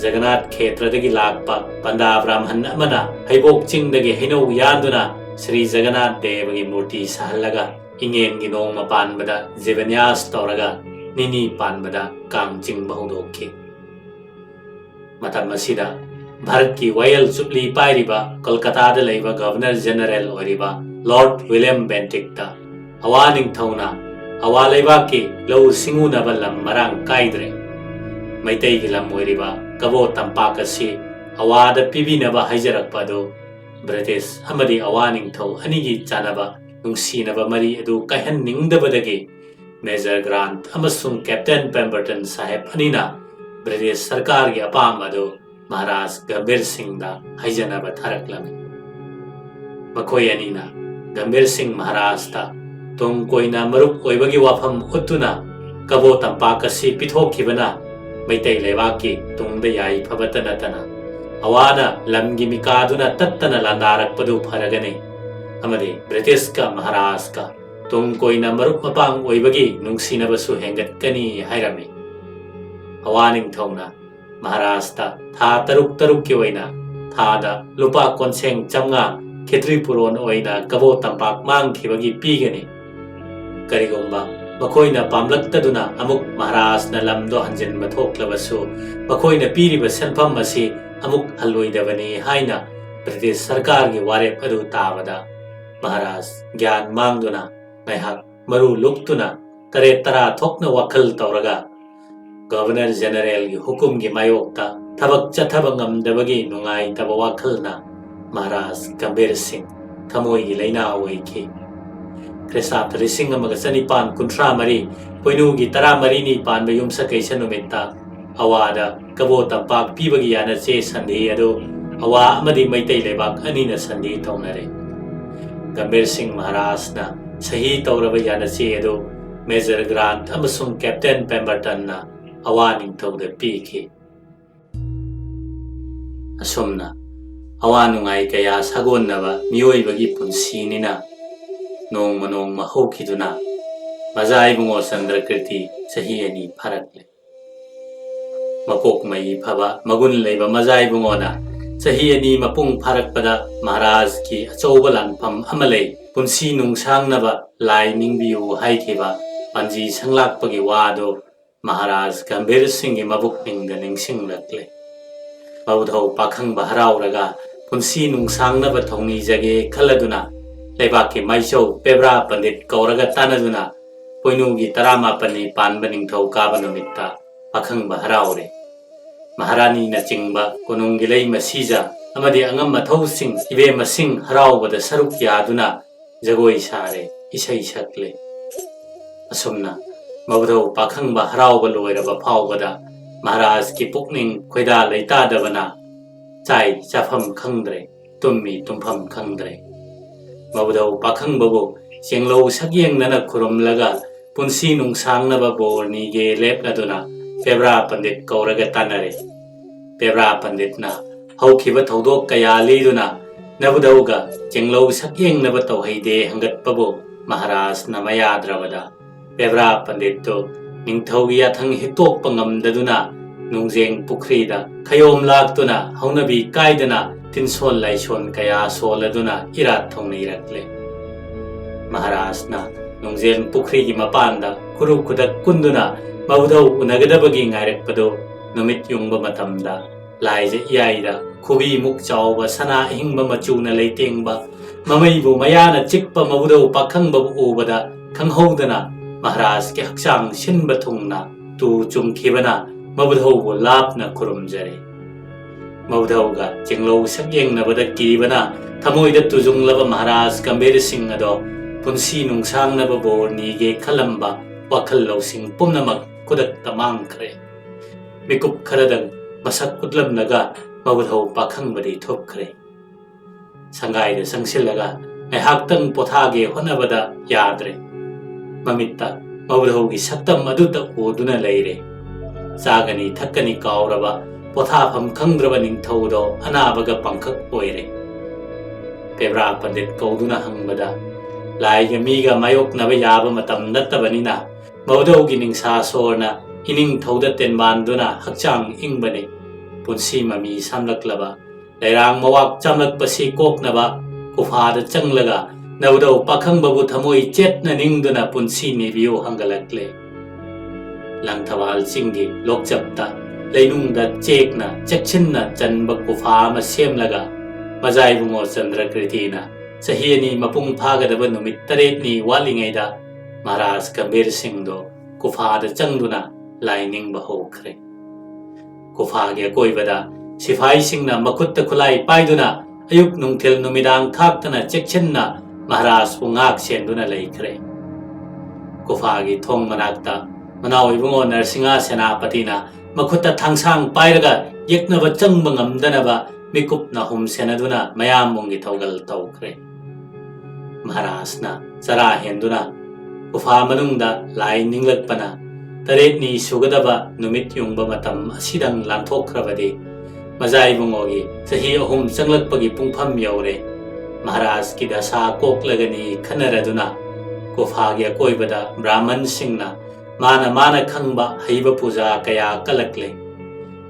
ꯖꯒꯟꯅꯥꯊ ꯈꯦꯇ꯭ꯔꯗꯒꯤ ꯂꯥꯛꯄ ꯄꯟꯗꯥ ꯕ꯭ꯔꯥꯍꯃꯟ ꯑꯃꯅ ꯍꯩꯕꯣꯛ ꯆꯤꯡꯗꯒꯤ ꯍꯩꯅꯧ ꯌꯥꯟꯗꯨꯅ ꯁ꯭ꯔꯤ ꯖꯒꯟꯅꯥꯊ ꯗꯦꯕꯒꯤ ꯃꯨꯔꯇꯤ ꯁꯥꯍꯜꯂꯒ ꯏꯉꯦꯟꯒꯤ ꯅꯣꯡꯃ ꯄꯥꯟꯕꯗ ꯖꯤꯕꯟꯌꯥꯁ ꯇꯧꯔꯒ ꯅꯤꯅꯤ ꯄꯥꯟꯕꯗ ꯀꯥꯡ ꯆꯤꯡꯕ ꯍꯧꯗꯣꯛꯈꯤ꯫ ꯃꯇꯝ ꯑꯁꯤꯗ ꯚꯥꯔꯠꯀꯤ ꯋꯥꯌꯦꯜ ꯆꯨꯞꯂꯤ ꯄꯥꯏꯔꯤꯕ ꯀꯣꯜꯀꯇꯥꯗ ꯂꯩꯕ ꯒꯚꯔꯅꯔ ꯖꯦꯅꯔꯦꯜ ꯑꯣꯏꯔꯤꯕ ꯂꯣꯔꯗ ꯋꯤꯂꯤꯌꯝ ꯕꯦꯟꯇꯤꯛꯇ ꯑꯋꯥ ꯅꯤꯡꯊꯧꯅ ꯑꯋꯥ ꯂꯩꯕꯥꯛꯀꯤ ꯂꯧꯎ ꯁꯤꯡꯎꯅꯕ ꯂꯝ ꯃꯔꯥꯡ ꯀꯥꯏꯗ꯭ꯔꯦ, ꯃꯩꯇꯩꯒꯤ ꯂꯝ ꯑꯣꯏꯔꯤꯕ ꯀꯕꯣ ꯇꯝꯄꯥꯛ ꯑꯁꯤ ꯑꯋꯥꯗ ꯄꯤꯕꯤꯅꯕ ꯍꯥꯏꯖꯔꯛꯄ ꯑꯗꯨ ꯕ꯭ꯔꯤꯇꯤꯁ ꯑꯃꯗꯤ ꯑꯋꯥ ꯅꯤꯡꯊꯧ ꯑꯅꯤꯒꯤ ꯆꯥꯟꯅꯕ ꯅꯨꯡꯁꯤꯅꯕ ꯃꯔꯤ ꯑꯗꯨ ꯀꯥꯏꯍꯟꯅꯤꯡꯗꯕꯗꯒꯤ ꯃꯦꯖꯔ ꯒ꯭ꯔꯥꯟꯠ ꯑꯃꯁꯨꯡ ꯀꯦꯞꯇꯦꯟ ꯄꯦꯝꯕꯔꯇꯟ ꯁꯥꯍꯦꯕ ꯑꯅꯤꯅ ꯕ꯭ꯔꯤꯇꯤꯁ ꯁꯔꯀꯥꯔꯒꯤ ꯑꯄꯥꯝꯕ ꯑꯗꯨ ꯃꯍꯥꯔꯥꯖ ꯒꯝꯚꯤꯔ ꯁꯤꯡꯗ ꯍꯥꯏꯖꯅꯕ ꯊꯥꯔꯛꯂꯝꯃꯤ꯫ ꯃꯈꯣꯏ ꯑꯅꯤꯅ ꯒꯝꯚꯤꯔ ꯁꯤꯡ ꯃꯍꯥꯔꯥꯖꯇ ꯇꯨꯡ ꯀꯣꯏꯅ ꯃꯔꯨꯞ ꯑꯣꯏꯕꯒꯤ ꯋꯥꯐꯝ ꯎꯠꯇꯨꯅ ꯀꯕꯣ ꯇꯝꯄꯥꯛ ꯑꯁꯤ ꯄꯤꯊꯣꯛꯈꯤꯕꯅ ꯃꯩꯇꯩ ꯂꯩꯕꯥꯛꯀꯤ ꯇꯨꯡꯗ ꯌꯥꯏꯐꯕꯇ ꯅꯠꯇꯅ ꯑꯋꯥꯅ ꯂꯝꯒꯤ ꯃꯤꯀꯥꯗꯨꯅ ꯇꯠꯇꯅ ꯂꯥꯟꯗꯥꯔꯛꯄꯗꯨ ꯐꯔꯒꯅꯤ ꯑꯃꯗꯤ ꯕ꯭ꯔꯤꯇꯤꯁꯀ ꯃꯍꯥꯔꯥꯖꯀ ꯇꯨꯡ ꯀꯣꯏꯅ ꯃꯔꯨꯞ ꯃꯄꯥꯡ ꯑꯣꯏꯕꯒꯤ ꯅꯨꯡꯁꯤꯅꯕꯁꯨ ꯍꯦꯟꯒꯠꯀꯅꯤ ꯍꯥꯏꯔꯝꯃꯤ꯫ ꯑꯋꯥ ꯅꯤꯡꯊꯧꯅ ꯃꯍꯥꯔꯥꯖꯇ ꯊꯥ 6 ꯑꯣꯏꯅ ꯊꯥꯗ ꯂꯨꯄꯥ ꯀꯣꯟꯁꯦꯡ 500 ꯈꯦꯇ꯭ꯔꯤꯄꯨꯔꯣꯟ ꯑꯣꯏꯅ ꯀꯕꯣ ꯇꯝꯄꯥꯛ ꯃꯥꯡꯈꯤꯕꯒꯤ ꯄꯤꯒꯅꯤ꯫ ꯀꯔꯤꯒꯨꯝꯕ ꯃꯈꯣꯏꯅ ꯄꯥꯝꯂꯛꯇꯗꯨꯅ ꯑꯃꯨꯛ ꯃꯍꯥꯔꯥꯖꯅ ꯂꯝꯗꯣ ꯍꯟꯖꯤꯟꯕ ꯊꯣꯛꯂꯕꯁꯨ ꯃꯈꯣꯏꯅ ꯄꯤꯔꯤꯕ ꯁꯦꯟꯐꯝ ꯑꯁꯤ ꯑꯃꯨꯛ ꯍꯜꯂꯣꯏꯗꯕꯅꯤ ꯍꯥꯏꯅ ꯕ꯭ꯔꯤꯇꯤꯁ ꯁꯔꯀꯥꯔꯒꯤ ꯋꯥꯔꯦꯞ ꯑꯗꯨ ꯇꯥꯕꯗ ꯃꯍꯥꯔꯥꯖ ꯒ꯭ꯌꯥꯟ ꯃꯥꯡꯗꯨꯅ ꯉꯥꯏꯍꯥꯛ ꯃꯔꯨ ꯂꯨꯛꯇꯨꯅ ꯇꯔꯦꯠ ꯇꯔꯥ ꯊꯣꯛꯅ ꯋꯥꯈꯜ ꯇꯧꯔꯒ ꯒꯕꯔꯅꯔ ꯖꯦꯅꯔꯦꯜꯒꯤ ꯍꯨꯀꯨꯝꯒꯤ ꯃꯥꯌꯣꯛꯇ ꯊꯕꯛ ꯆꯠꯊꯕ ꯉꯝꯗꯕꯒꯤ ꯅꯨꯡꯉꯥꯏꯇꯕ ꯋꯥꯈꯜꯅ ꯃꯍꯥꯔꯥꯖ ꯒꯝꯚꯤꯔ ꯁꯤꯡ ꯊꯃꯣꯏꯒꯤ ꯂꯩꯅꯥ ꯑꯣꯏꯈꯤ꯫ ꯈ꯭ꯔꯤꯁꯇꯥꯕꯇ 1953 ꯄꯣꯏꯅꯨꯒꯤ 14ꯅꯤ ꯄꯥꯟꯕ ꯌꯨꯝꯁꯀꯩꯁ ꯅꯨꯃꯤꯠꯇ ꯑꯋꯥꯗ ꯀꯕꯣ ꯇꯝꯄꯥꯛ ꯄꯤꯕꯒꯤ ꯌꯥꯅꯆꯦ ꯁꯟꯙꯤ ꯑꯗꯨ ꯑꯋꯥ ꯑꯃꯗꯤ ꯃꯩꯇꯩ ꯂꯩꯕꯥꯛ ꯑꯅꯤꯅ ꯁꯟꯙꯤ ꯇꯧꯅꯔꯦ꯫ ꯒꯝꯚꯤꯔ ꯁꯤꯡ ꯃꯍꯥꯔꯥꯖꯅ ꯁꯍꯤ ꯇꯧꯔꯕ ꯌꯥꯅꯆꯦ ꯑꯗꯨ ꯃꯦꯖꯔ ꯒ꯭ꯔꯥꯟꯠ ꯑꯃꯁꯨꯡ ꯀꯦꯞꯇꯦꯟ ꯄꯦꯝꯕꯔꯇꯟꯅ ꯑꯋꯥ ꯅꯤꯡꯊꯧꯗ ꯄꯤꯈꯤ꯫ ꯑꯁꯨꯝꯅ ꯑꯋꯥ ꯅꯨꯡꯉꯥꯏ ꯀꯌꯥ ꯁꯥꯒꯣꯟꯅꯕ ꯃꯤꯑꯣꯏꯕꯒꯤ ꯄꯨꯟꯁꯤꯅꯤꯅ ꯅꯣꯡꯃ ꯅꯣꯡꯃ ꯍꯧꯈꯤꯗꯨꯅ ꯃꯖꯥ ꯏꯕꯨꯡꯉꯣ ꯆꯟꯗ꯭ꯔꯀꯤꯔꯇꯤ ꯆꯍꯤ 2 ꯐꯥꯔꯛꯂꯦ꯫ ꯃꯄꯣꯛ ꯃꯩ ꯐꯕ ꯃꯒꯨꯟ ꯂꯩꯕ ꯃꯖꯥ ꯏꯕꯨꯡꯉꯣꯅ ꯆꯍꯤ 2 ꯃꯄꯨꯡ ꯐꯥꯔꯛꯄꯗ ꯃꯍꯥꯔꯥꯖꯀꯤ ꯑꯆꯧꯕ ꯂꯥꯟꯐꯝ ꯑꯃ ꯂꯩ, ꯄꯨꯟꯁꯤ ꯅꯨꯡꯁꯥꯡꯅꯕ ꯂꯥꯏ ꯅꯤꯡꯕꯤꯌꯨ ꯍꯥꯏꯈꯤꯕ ꯄꯥꯟꯖꯤ ꯁꯪꯂꯥꯛꯄꯒꯤ ꯋꯥꯗꯨ ꯃꯍꯥꯔꯥꯖ ꯒꯝꯚꯤꯔ ꯁꯤꯡꯒꯤ ꯃꯕꯨꯛꯅꯤꯡꯗ ꯅꯤꯡꯁꯤꯡꯂꯛꯂꯦ꯫ ꯃꯕꯨꯙꯧ ꯄꯥꯈꯪꯕ ꯍꯔꯥꯎꯔꯒ ꯄꯨꯟꯁꯤ ꯅꯨꯡꯁꯥꯡꯅꯕ ꯊꯧꯅꯤꯖꯒꯦ ꯈꯜꯂꯗꯨꯅ ꯂꯩꯕꯥꯛꯀꯤ ꯃꯥꯏꯆꯧ ꯄꯦꯕ꯭ꯔꯥ ꯄꯟꯗꯤꯠ ꯀꯧꯔꯒ ꯇꯥꯟꯅꯗꯨꯅ ꯄꯣꯏꯅꯨꯒꯤ 14ꯅꯤ ꯄꯥꯟꯕ ꯅꯤꯡꯊꯧ ꯀꯥꯕ ꯅꯨꯃꯤꯠꯇ ꯄꯥꯈꯪꯕ ꯍꯔꯥꯎꯔꯦ꯫ ꯃꯍꯥꯔꯥꯅꯤꯅ ꯆꯤꯡꯕ ꯀꯣꯅꯨꯡꯒꯤ ꯂꯩ ꯃꯁꯤꯖ ꯑꯃꯗꯤ ꯑꯉꯝ ꯑꯊꯧꯁꯤꯡ ꯏꯕꯦꯝꯃꯁꯤꯡ ꯍꯔꯥꯎꯕꯗ ꯁꯔꯨꯛ ꯌꯥꯗꯨꯅ ꯖꯒꯣꯏ ꯁꯥꯔꯦ, ꯏꯁꯩ ꯁꯛꯂꯦ꯫ ꯑꯁꯨꯝꯅ ꯃꯕꯨꯙꯧ ꯄꯥꯈꯪꯕ ꯍꯔꯥꯎꯕ ꯂꯣꯏꯔꯕ ꯐꯥꯎꯕꯗ ꯃꯍꯥꯔꯥꯖꯀꯤ ꯄꯨꯛꯅꯤꯡ ꯈꯣꯏꯗꯥ ꯂꯩꯇꯥꯗꯕꯅ ꯆꯥꯏ ꯆꯥꯐꯝ ꯈꯪꯗ꯭ꯔꯦ, ꯇꯨꯝꯃꯤ ꯇꯨꯝꯐꯝ ꯈꯪꯗ꯭ꯔꯦ꯫ ꯃꯕꯨꯙꯧ ꯄꯥꯈꯪꯕꯕꯨ ꯆꯦꯡꯂꯧ ꯁꯛꯌꯦꯡꯅꯅ ꯈꯨꯔꯨꯝꯂꯒ ꯄꯨꯟꯁꯤ ꯅꯨꯡꯁꯥꯡꯅꯕ ꯕꯣꯔ ꯅꯤꯒꯦ ꯂꯦꯞꯂꯗꯨꯅ ꯄꯦꯕ꯭ꯔꯥ ꯄꯟꯗꯤꯠ ꯀꯧꯔꯒ ꯇꯥꯟꯅꯔꯦ꯫ ꯄꯦꯕ꯭ꯔꯥ ꯄꯟꯗꯤꯠꯅ ꯍꯧꯈꯤꯕ ꯊꯧꯗꯣꯛ ꯀꯌꯥ ꯂꯤꯗꯨꯅ ꯅꯕꯨꯙꯧꯒ ꯆꯦꯡꯂꯧ ꯁꯛꯌꯦꯡꯅꯕ ꯇꯧꯍꯩꯗꯦ ꯍꯪꯒꯠꯄꯕꯨ ꯃꯍꯥꯔꯥꯖꯅ ꯃꯌꯥꯗ꯭ꯔꯕꯗ ꯄꯦꯕ꯭ꯔꯥ ꯄꯟꯗꯤꯠꯇꯨ ꯅꯤꯡꯊꯧꯒꯤ ꯌꯥꯊꯪ ꯍꯤꯛꯇꯣꯛꯄ ꯉꯝꯗꯗꯨꯅ ꯅꯨꯡꯖꯦꯡ ꯄꯨꯈ꯭ꯔꯤꯗ ꯈꯌꯣꯝ ꯂꯥꯛꯇꯨꯅ ꯍꯧꯅꯕꯤ ꯀꯥꯏꯗꯅ ꯇꯤꯟꯁꯣꯟ ꯂꯥꯏꯁꯣꯟ ꯀꯌా ꯁꯣꯜꯂꯗꯨꯅ ꯏꯔꯥꯠ ꯊꯧꯅꯤꯔꯛꯂꯦ꯫ ꯃꯍꯥꯔꯥꯖꯅ ꯅꯨꯡꯖꯦꯡ ꯄꯨꯈ꯭ꯔꯤꯒꯤ ꯃꯄꯥꯟꯗ ꯈꯨꯔꯨ ꯈꯨꯗꯛ ꯀꯨꯟꯗꯨꯅ ꯃꯕꯨꯙꯧ ꯎꯅꯒꯗꯕꯒꯤ ꯉꯥꯏꯔꯛꯄꯗꯨ ꯅꯨꯃꯤꯠ ꯌꯨꯡꯕ ꯃꯇꯝꯗ ꯂꯥꯏꯖ ꯏꯌꯥꯏꯗ ꯈꯨꯕꯤꯃꯨꯛ ꯆꯥꯎꯕ ꯁꯅꯥ ꯑꯍꯤꯡꯕ ꯃꯆꯨꯅ ꯂꯩꯇꯦꯡꯕ ꯃꯃꯩꯕꯨ ꯃꯌꯥꯅ ꯆꯤꯛꯄ ꯃꯕꯨꯙꯧ ꯄꯥꯈꯪꯕꯕꯨ ꯎꯕꯗ ꯈꯪꯍꯧꯗꯅ ꯃꯍꯥꯔꯥꯖꯀꯤ ꯍꯛꯆꯥꯡ ꯁꯤꯟꯕ ꯊꯨꯡꯅ ꯇꯨ ꯆꯨꯝꯈꯤꯕꯅ ꯃꯕꯨꯙꯧꯕꯨ ꯂꯥꯞꯅ ꯈꯨꯔꯨꯝꯖꯔꯦ꯫ ꯃꯕꯨꯙꯧꯒ ꯆꯦꯡꯂꯧ ꯁꯛꯌꯦꯡꯅꯕꯗ ꯀꯤꯕꯅ ꯊꯃꯣꯏꯗ ꯇꯨꯖꯨꯡꯂꯕ ꯃꯍꯥꯔꯥꯖ ꯒꯝꯚꯤꯔ ꯁꯤꯡ ꯑꯗꯣ ꯄꯨꯟꯁꯤ ꯅꯨꯡꯁꯥꯡꯅꯕ ꯕꯣꯔ ꯅꯤꯒꯦ ꯈꯜꯂꯝꯕ ꯋꯥꯈꯜ ꯂꯧꯁꯤꯡ ꯄꯨꯝꯅꯃꯛ ꯈꯨꯗꯛꯇ ꯃꯥꯡꯈ꯭ꯔꯦ꯫ ꯃꯤꯀꯨꯞ ꯈꯔꯗꯪ ꯃꯁꯛ ꯎꯠꯂꯝꯂꯒ ꯃꯕꯨꯙꯧ ꯄꯥꯈꯪꯕꯗꯤ ꯊꯨꯞꯈ꯭ꯔꯦ꯫ ꯁꯪꯒꯥꯏꯗ ꯆꯪꯁꯤꯜꯂꯒ ꯉꯥꯏꯍꯥꯛꯇꯪ ꯄꯣꯊꯥꯒꯦ ꯍꯣꯠꯅꯕꯗ ꯌꯥꯗ꯭ꯔꯦ꯫ ꯃꯃꯤꯠꯇ ꯃꯕꯨꯙꯧꯒꯤ ꯁꯛꯇꯝ ꯑꯗꯨꯇ ꯎꯗꯨꯅ ꯂꯩꯔꯦ꯫ ꯆꯥꯒꯅꯤ ꯊꯛꯀꯅꯤ ꯀꯥꯎꯔꯕ ꯄꯣꯊꯥꯐꯝ ꯈꯪꯗ꯭ꯔꯕ ꯅꯤꯡꯊꯧꯗꯣ ꯑꯅꯥꯕꯒ ꯄꯥꯡꯈꯛ ꯑꯣꯏꯔꯦ꯫ ꯄꯦꯕ꯭ꯔꯥ ꯄꯟꯗꯤꯠ ꯀꯧꯗꯨꯅ ꯍꯪꯕꯗ ꯂꯥꯏꯒ ꯃꯤꯒ ꯃꯥꯌꯣꯛꯅꯕ ꯌꯥꯕ ꯃꯇꯝ ꯅꯠꯇꯕꯅꯤꯅ ꯃꯕꯨꯙꯧꯒꯤ ꯅꯤꯡꯁꯥ ꯁꯣꯔꯅ ꯏꯅꯤꯡꯊꯧꯗ ꯇꯦꯟꯕꯥꯟꯗꯨꯅ ꯍꯛꯆꯥꯡ ꯏꯪꯕꯅꯤ, ꯄꯨꯟꯁꯤ ꯃꯃꯤ ꯁꯥꯝꯂꯛꯂꯕ ꯂꯩꯔꯥꯡ ꯃꯋꯥꯛ ꯆꯥꯝꯂꯛꯄꯁꯤ ꯀꯣꯛꯅꯕ ꯀꯨꯐꯥꯗ ꯆꯪꯂꯒ ꯅꯕꯨꯙꯧ ꯄꯥꯈꯪꯕꯕꯨ ꯊꯃꯣꯏ ꯆꯦꯠꯅ ꯅꯤꯡꯗꯨꯅ ꯄꯨꯟꯁꯤ ꯅꯤꯕꯤꯌꯨ ꯍꯪꯒꯠꯂꯛꯂꯦ꯫ ꯂꯪꯊꯕꯥꯜ ꯆꯤꯡꯒꯤ ꯂꯣꯛꯆꯞꯇ ꯂꯩꯅꯨꯡꯗ ꯆꯦꯛꯅ ꯆꯦꯛꯁꯤꯟꯅ ꯆꯟꯕ ꯀꯨꯐꯥ ꯑꯃ ꯁꯦꯝꯂꯒ ꯃꯖꯥ ꯏꯕꯨꯡꯉꯣ ꯆꯟꯗ꯭ꯔꯀꯤꯔꯇꯤꯅ ꯆꯍꯤ 2 ꯃꯄꯨꯡ ꯐꯥꯒꯗꯕ ꯅꯨꯃꯤꯠ 8ꯅꯤ ꯋꯥꯠꯂꯤꯉꯩꯗ ꯃꯍꯥꯔꯥꯖ ꯒꯝꯚꯤꯔ ꯁꯤꯡꯗꯣ ꯀꯨꯐꯥꯗ ꯆꯪꯗꯨꯅ ꯂꯥꯏ ꯅꯤꯡꯕ ꯍꯧꯈ꯭ꯔꯦ꯫ ꯀꯨꯐꯥꯒꯤ ꯑꯀꯣꯏꯕꯗ ꯁꯤꯐꯥꯏꯁꯤꯡꯅ ꯃꯈꯨꯠꯇ ꯈꯨꯠꯂꯥꯏ ꯄꯥꯏꯗꯨꯅ ꯑꯌꯨꯛ ꯅꯨꯡꯊꯤꯜ ꯅꯨꯃꯤꯗꯥꯡ ꯈꯥꯛꯇꯅ ꯆꯦꯛꯁꯤꯟꯅ ꯃꯍꯥꯔꯥꯖꯄꯨ ꯉꯥꯛ ꯁꯦꯟꯗꯨꯅ ꯂꯩꯈ꯭ꯔꯦ꯫ ꯀꯨꯐꯥꯒꯤ ꯊꯣꯡ ꯃꯅꯥꯛꯇ ꯃꯅꯥꯎ ꯏꯕꯨꯡꯉꯣ ꯅꯔꯁꯤꯡꯍ ꯁꯦꯅꯥꯄꯇꯤꯅ ꯃꯈꯨꯠꯇ ꯊꯥꯡꯁꯥꯡ ꯄꯥꯏꯔꯒ ꯌꯦꯛꯅꯕ ꯆꯪꯕ ꯉꯝꯗꯅꯕ ꯃꯤꯀꯨꯞ ꯅꯥꯍꯨꯝ ꯁꯦꯟꯅꯗꯨꯅ ꯃꯌꯥꯝꯕꯨꯡꯒꯤ ꯊꯧꯒꯜ ꯇꯧꯈ꯭ꯔꯦ꯫ ꯃꯍꯥꯔꯥꯖꯅ ꯆꯔꯥ ꯍꯦꯟꯗꯨꯅ ꯀꯨꯐꯥ ꯃꯅꯨꯡꯗ ꯂꯥꯏ ꯅꯤꯡꯂꯛꯄꯅ 8ꯅꯤ ꯁꯨꯒꯗꯕ ꯅꯨꯃꯤꯠ ꯌꯨꯡꯕ ꯃꯇꯝ ꯑꯁꯤꯗꯪ ꯂꯥꯟꯊꯣꯛꯈ꯭ꯔꯕꯗꯤ ꯃꯖꯥ ꯏꯕꯨꯡꯉꯣꯒꯤ ꯆꯍꯤ 3 ꯆꯪꯂꯛꯄꯒꯤ ꯄꯨꯡꯐꯝ ꯌꯧꯔꯦ꯫ ꯃꯍꯥꯔꯥꯖꯀꯤ ꯗꯁꯥ ꯀꯣꯛꯂꯒꯅꯤ ꯈꯟꯅꯔꯗꯨꯅ ꯀꯨꯐꯥꯒꯤ ꯑꯀꯣꯏꯕꯗ ꯕ꯭ꯔꯥꯍꯃꯟꯁꯤꯡꯅ ꯃꯥꯅ ꯈꯪꯕ ꯍꯩꯕ ꯄꯨꯖꯥ ꯀꯌꯥ ꯀꯜꯂꯛꯂꯦ꯫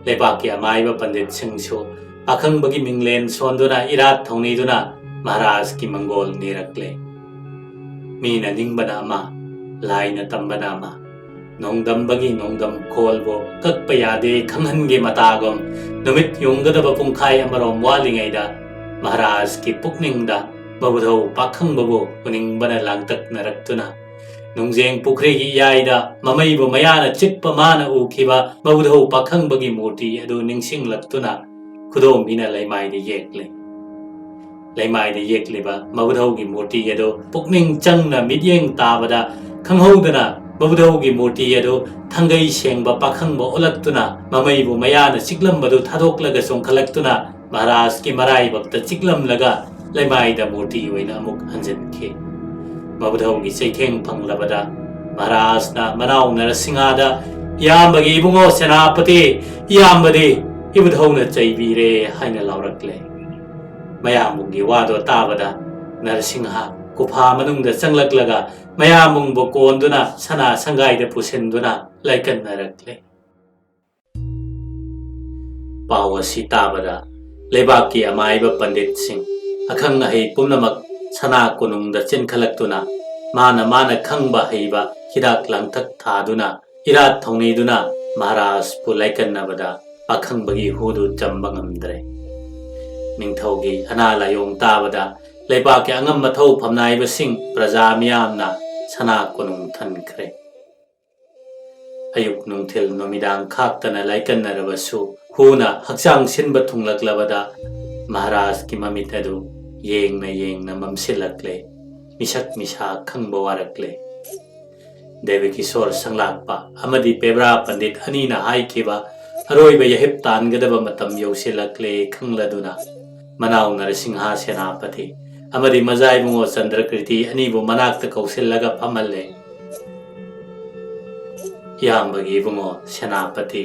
ꯂꯩꯕꯥꯛꯀꯤ ꯑꯃꯥꯏꯕ ꯄꯟꯗꯤꯠꯁꯤꯡꯁꯨ ꯄꯥꯈꯪꯕꯒꯤ ꯃꯤꯡꯂꯦꯟ ꯁꯣꯟꯗꯨꯅ ꯏꯔꯥꯠ ꯊꯧꯅꯤꯗꯨꯅ ꯃꯍꯥꯔꯥꯖꯀꯤ ꯃꯪꯒꯣꯜ ꯅꯤꯔꯛꯂꯦ꯫ ꯃꯤꯅ ꯅꯤꯡꯕꯅ ꯑꯃ, ꯂꯥꯏꯅ ꯇꯝꯕꯅ ꯑꯃ, ꯅꯣꯡꯗꯝꯕꯒꯤ ꯅꯣꯡꯗꯝ ꯈꯣꯜꯕꯨ ꯀꯛꯄ ꯌꯥꯗꯦ ꯈꯪꯍꯟꯒꯦ ꯃꯇꯥꯒꯨꯝ ꯅꯨꯃꯤꯠ ꯌꯨꯡꯒꯗꯕ ꯄꯨꯡꯈꯥꯏ ꯑꯃꯔꯣꯝ ꯋꯥꯠꯂꯤꯉꯩꯗ ꯃꯍꯥꯔꯥꯖꯀꯤ ꯄꯨꯛꯅꯤꯡꯗ ꯃꯕꯨꯙꯧ ꯄꯥꯈꯪꯕꯕꯨ ꯎꯅꯤꯡꯕꯅ ꯂꯥꯡꯇꯛꯅꯔꯛꯇꯨꯅ ꯅꯨꯡꯖꯦꯡ ꯄꯨꯈ꯭ꯔꯤꯒꯤ ꯏꯌꯥꯏꯗ ꯃꯃꯩꯕꯨ ꯃꯌꯥꯅ ꯆꯤꯛꯄ ꯃꯥꯅ ꯎꯈꯤꯕ ꯃꯕꯨꯙꯧ ꯄꯥꯈꯪꯕꯒꯤ ꯃꯨꯔꯇꯤ ꯑꯗꯨ ꯅꯤꯡꯁꯤꯡꯂꯛꯇꯨꯅ ꯈꯨꯗꯣꯝꯕꯤꯅ ꯂꯩꯃꯥꯏꯗ ꯌꯦꯛꯂꯤ꯫ ꯂꯩꯃꯥꯏꯗ ꯌꯦꯛꯂꯤꯕ ꯃꯕꯨꯙꯧꯒꯤ ꯃꯨꯔꯇꯤ ꯑꯗꯨ ꯄꯨꯛꯅꯤꯡ ꯆꯪꯅ ꯃꯤꯠꯌꯦꯡ ꯇꯥꯕꯗ ꯈꯪꯍꯧꯗꯅ ꯃꯕꯨꯙꯧꯒꯤ ꯃꯨꯔꯇꯤ ꯑꯗꯨ ꯊꯪꯒꯩ ꯁꯦꯡꯕ ꯄꯥꯈꯪꯕ ꯑꯣꯜꯂꯛꯇꯨꯅ ꯃꯃꯩꯕꯨ ꯃꯌꯥꯅ ꯆꯤꯛꯂꯝꯕꯗꯨ ꯊꯥꯗꯣꯛꯂꯒ ꯆꯣꯡꯈꯠꯂꯛꯇꯨꯅ ꯃꯍꯥꯔꯥꯖꯀꯤ ꯃꯔꯥꯏꯕꯛꯇ ꯆꯤꯛꯂꯝꯂꯒ ꯂꯩꯃꯥꯏꯗ ꯃꯨꯔꯇꯤ ꯑꯣꯏꯅ ꯑꯃꯨꯛ ꯍꯟꯖꯤꯟꯈꯤ꯫ ꯃꯕꯨꯙꯧꯒꯤ ꯆꯩꯊꯦꯡ ꯐꯪꯂꯕꯗ ꯃꯍꯥꯔꯥꯖꯅ ꯃꯅꯥꯎ ꯅꯔꯁꯤꯡꯍꯗ "ꯏꯌꯥꯝꯕꯒꯤ ꯏꯕꯨꯡꯉꯣ ꯁꯦꯅꯥꯄꯇꯤ, ꯏꯌꯥꯝꯕꯗꯤ ꯏꯕꯨꯙꯧꯅ ꯆꯩꯕꯤꯔꯦ" ꯍꯥꯏꯅ ꯂꯥꯎꯔꯛꯂꯦ꯫ ꯃꯌꯥꯝꯕꯨꯡꯒꯤ ꯋꯥꯗꯣ ꯇꯥꯕꯗ ꯅꯔꯁꯤꯡꯍ ꯒꯨꯐꯥ ꯃꯅꯨꯡꯗ ꯆꯪꯂꯛꯂꯒ ꯃꯌꯥꯝꯕꯨꯡꯕꯨ ꯀꯣꯟꯗꯨꯅ ꯁꯅꯥ ꯁꯪꯒꯥꯏꯗ ꯄꯨꯁꯤꯟꯗꯨꯅ ꯂꯥꯏꯀꯠꯅꯔꯛꯂꯦ꯫ ꯄꯥꯎ ꯑꯁꯤ ꯇꯥꯕꯗ ꯂꯩꯕꯥꯛꯀꯤ ꯑꯃꯥꯏꯕ ꯄꯟꯗꯤꯠꯁꯤꯡ, ꯑꯈꯪ ꯑꯍꯩ ꯄꯨꯝꯅꯃꯛ ꯁꯅꯥ ꯀꯣꯅꯨꯡꯗ ꯆꯦꯟꯈꯠꯂꯛꯇꯨꯅ ꯃꯥꯅ ꯈꯪꯕ ꯍꯩꯕ ꯍꯤꯗꯥꯛ ꯂꯥꯡꯊꯛ ꯊꯥꯗꯨꯅ ꯏꯔꯥꯠ ꯊꯧꯅꯤꯗꯨꯅ ꯃꯍꯥꯔꯥꯖꯄꯨ ꯂꯥꯏꯀꯠꯅꯕꯗ ꯄꯥꯈꯪꯕꯒꯤ ꯍꯨꯗꯨ ꯆꯝꯕ ꯉꯝꯗ꯭ꯔꯦ꯫ ꯅꯤꯡꯊꯧꯒꯤ ꯑꯅꯥ ꯂꯥꯏꯑꯣꯡ ꯇꯥꯕꯗ ꯂꯩꯕꯥꯛꯀꯤ ꯑꯉꯝ ꯑꯊꯧ ꯐꯝꯅꯥꯏꯕꯁꯤꯡ ꯄ꯭ꯔꯖꯥ ꯃꯤꯌꯥꯝꯅ ꯁꯅꯥ ꯀꯣꯅꯨꯡ ꯊꯟꯈ꯭ꯔꯦ꯫ ꯑꯌꯨꯛ ꯅꯨꯡꯊꯤꯜ ꯅꯨꯃꯤꯗꯥꯡ ꯈꯥꯛꯇꯅ ꯂꯥꯏꯀꯠꯅꯔꯕꯁꯨ ꯍꯨꯅ ꯍꯛꯆꯥꯡ ꯁꯤꯟꯕ ꯊꯨꯡꯂꯛꯂꯕꯗ ꯃꯍꯥꯔꯥꯖꯀꯤ ꯃꯃꯤꯠ ꯑꯗꯨ ꯌꯦꯡꯅ ꯃꯝꯁꯤꯜꯂꯛꯂꯦ, ꯃꯤꯁꯛ ꯃꯤꯁꯥ ꯈꯪꯕ ꯋꯥꯔꯛꯂꯦ꯫ ꯗꯦꯕꯀꯤꯁꯣꯔ ꯁꯪꯂꯥꯛꯄ ꯑꯃꯗꯤ ꯄꯦꯕ꯭ꯔꯥ ꯄꯟꯗꯤꯠ ꯑꯅꯤꯅ ꯍꯥꯏꯈꯤꯕ ꯑꯔꯣꯏꯕ ꯌꯥꯍꯤꯞ ꯇꯥꯟꯒꯗꯕ ꯃꯇꯝ ꯌꯧꯁꯤꯜꯂꯛꯂꯦ ꯈꯪꯂꯗꯨꯅ ꯃꯅꯥꯎ ꯅꯔꯁꯤꯡꯍ ꯁꯦꯅꯥꯄꯇꯤ ꯑꯃꯗꯤ ꯃꯖꯥꯏꯕꯨꯡꯉꯣ ꯆꯟꯗ꯭ꯔꯀ꯭ꯔꯤꯇꯤ ꯑꯅꯤꯕꯨ ꯃꯅꯥꯛꯇ ꯀꯧꯁꯤꯜꯂꯒ ꯐꯝꯍꯜꯂꯦ꯫ "ꯏꯌꯥꯝꯕꯒꯤ ꯏꯕꯨꯡꯉꯣ ꯁꯦꯅꯥꯄꯇꯤ,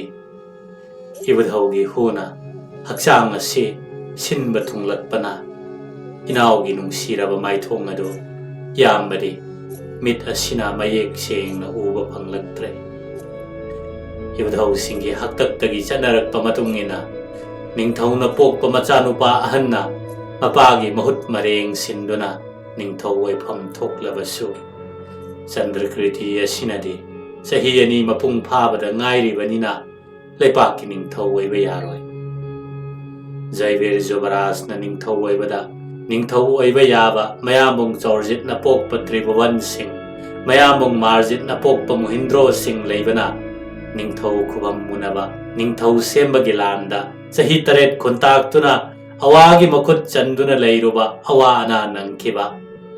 ꯏꯕꯨꯙꯧꯒꯤ ꯍꯨꯅ ꯍꯛꯆꯥꯡ ꯑꯁꯤ ꯁꯤꯟꯕ ꯊꯨꯡꯂꯛꯄꯅ ꯏꯅꯥꯎꯒꯤ ꯅꯨꯡꯁꯤꯔꯕ ꯃꯥꯏꯊꯣꯡ ꯑꯗꯨ ꯏꯌꯥꯝꯕꯗꯤ ꯃꯤꯠ ꯑꯁꯤꯅ ꯃꯌꯦꯛ ꯁꯦꯡꯅ ꯎꯕ ꯐꯪꯂꯛꯇ꯭ꯔꯦ꯫ ꯏꯕꯨꯙꯧꯁꯤꯡꯒꯤ ꯍꯥꯛꯇꯛꯇꯒꯤ ꯆꯠꯅꯔꯛꯄ ꯃꯇꯨꯡ ꯏꯟꯅ ꯅꯤꯡꯊꯧꯅ ꯄꯣꯛꯄ ꯃꯆꯥꯅꯨꯄꯥ ꯑꯍꯟꯅ ꯃꯄꯥꯒꯤ ꯃꯍꯨꯠ ꯃꯔꯦꯡ ꯁꯤꯟꯗꯨꯅ ꯅꯤꯡꯊꯧ ꯑꯣꯏꯐꯝ ꯊꯣꯛꯂꯕꯁꯨ ꯆꯟꯗ꯭ꯔꯀ꯭ꯔꯤꯇꯤ ꯑꯁꯤꯅꯗꯤ ꯆꯍꯤ 2 ꯃꯄꯨꯡ ꯐꯥꯕꯗ ꯉꯥꯏꯔꯤꯕꯅꯤꯅ ꯂꯩꯄꯥꯛꯀꯤ ꯅꯤꯡꯊꯧ ꯑꯣꯏꯕ ꯌꯥꯔꯣꯏ꯫ ꯖꯩꯕꯤꯔ ꯌꯨꯕꯔꯥꯖꯅ ꯅꯤꯡꯊꯧ ꯑꯣꯏꯕꯗ ꯅꯤꯡꯊꯧ ꯑꯣꯏꯕ ꯌꯥꯕ ꯃꯌꯥꯝꯕꯨꯡ ꯆꯧꯔꯖꯤꯠꯅ ꯄꯣꯛꯄ ꯇ꯭ꯔꯤꯚꯨꯕꯟꯁꯤꯡ, ꯃꯌꯥꯝꯕꯨꯡ ꯃꯥꯔꯖꯤꯠꯅ ꯄꯣꯛꯄ ꯃꯨꯍꯤꯟꯗ꯭ꯔꯣꯁꯤꯡ ꯂꯩꯕꯅ ꯅꯤꯡꯊꯧ ꯈꯨꯕꯝ ꯃꯨꯅꯕ ꯅꯤꯡꯊꯧ ꯁꯦꯝꯕꯒꯤ ꯂꯥꯟꯗ ꯆꯍꯤ 8 ꯈꯨꯟꯇꯥꯛꯇꯨꯅ ꯑꯋꯥꯒꯤ ꯃꯈꯨꯠ ꯆꯟꯗꯨꯅ ꯂꯩꯔꯨꯕ ꯑꯋꯥ ꯑꯅꯥ ꯅꯪꯈꯤꯕ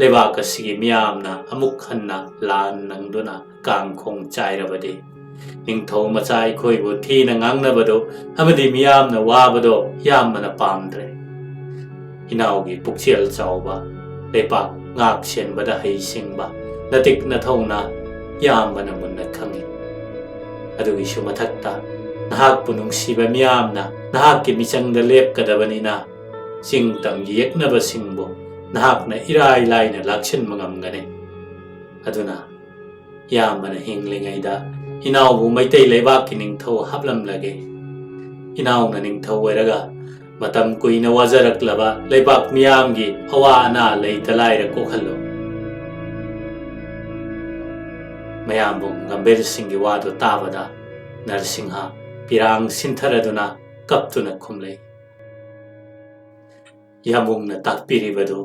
ꯂꯩꯕꯥꯛ ꯑꯁꯤꯒꯤ ꯃꯤꯌꯥꯝꯅ ꯑꯃꯨꯛ ꯍꯟꯅ ꯂꯥꯟ ꯅꯪꯗꯨꯅ ꯀꯥꯡꯈꯣꯡ ꯆꯥꯏꯔꯕꯗꯤ ꯅꯤꯡꯊꯧ ꯃꯆꯥ ꯑꯩꯈꯣꯏꯕꯨ ꯊꯤꯅ ꯉꯥꯡꯅꯕꯗꯨ ꯑꯃꯗꯤ ꯃꯤꯌꯥꯝꯅ ꯋꯥꯕꯗꯣ ꯌꯥꯝꯕꯅ ꯄꯥꯝꯗ꯭ꯔꯦ꯫ ꯏꯅꯥꯎꯒꯤ ꯄꯨꯛꯆꯦꯜ ꯆꯥꯎꯕ, ꯂꯩꯄꯥꯛ ꯉꯥꯛ ꯁꯦꯟꯕꯗ ꯍꯩꯁꯤꯡꯕ ꯅꯇꯤꯛ ꯅꯊꯧꯅ ꯌꯥꯝꯕꯅ ꯃꯨꯟꯅ ꯈꯪꯏ꯫ ꯑꯗꯨꯒꯤꯁꯨ ꯃꯊꯛꯇ ꯅꯍꯥꯛꯄꯨ ꯅꯨꯡꯁꯤꯕ ꯃꯤꯌꯥꯝꯅ ꯅꯍꯥꯛꯀꯤ ꯃꯤꯆꯪꯗ ꯂꯦꯞꯀꯗꯕꯅꯤꯅ ꯆꯤꯡ ꯇꯝꯒꯤ ꯌꯦꯛꯅꯕꯁꯤꯡꯕꯨ ꯅꯍꯥꯛꯅ ꯏꯔꯥꯏ ꯂꯥꯏꯅ ꯂꯥꯛꯁꯤꯟꯕ ꯉꯝꯒꯅꯤ꯫ ꯑꯗꯨꯅ ꯌꯥꯝꯕꯅ ꯍꯤꯡꯂꯤꯉꯩꯗ ꯏꯅꯥꯎꯕꯨ ꯃꯩꯇꯩ ꯂꯩꯕꯥꯛꯀꯤ ꯅꯤꯡꯊꯧ ꯍꯥꯞꯂꯝꯂꯒꯦ꯫ ꯏꯅꯥꯎꯅ ꯅꯤꯡꯊꯧ ꯑꯣꯏꯔꯒ ꯃꯇꯝ ꯀꯨꯏꯅ ꯋꯥꯖꯔꯛꯂꯕ ꯂꯩꯕꯥꯛ ꯃꯤꯌꯥꯝꯒꯤ ꯑꯋꯥ ꯑꯅꯥ ꯂꯩꯇ ꯂꯥꯏꯔ ꯀꯣꯛꯍꯜꯂꯨ." ꯃꯌꯥꯝꯕꯨꯡ ꯒꯝꯚꯤꯔ ꯁꯤꯡꯒꯤ ꯋꯥꯗꯨ ꯇꯥꯕꯗ ꯅꯔꯁꯤꯡꯍ ꯄꯤꯔꯥꯡ ꯁꯤꯟꯊꯔꯗꯨꯅ ꯀꯞꯇꯨꯅ ꯈꯨꯝꯂꯩ, "ꯌꯥꯝꯕꯨꯡꯅ ꯇꯥꯛꯄꯤꯔꯤꯕꯗꯨ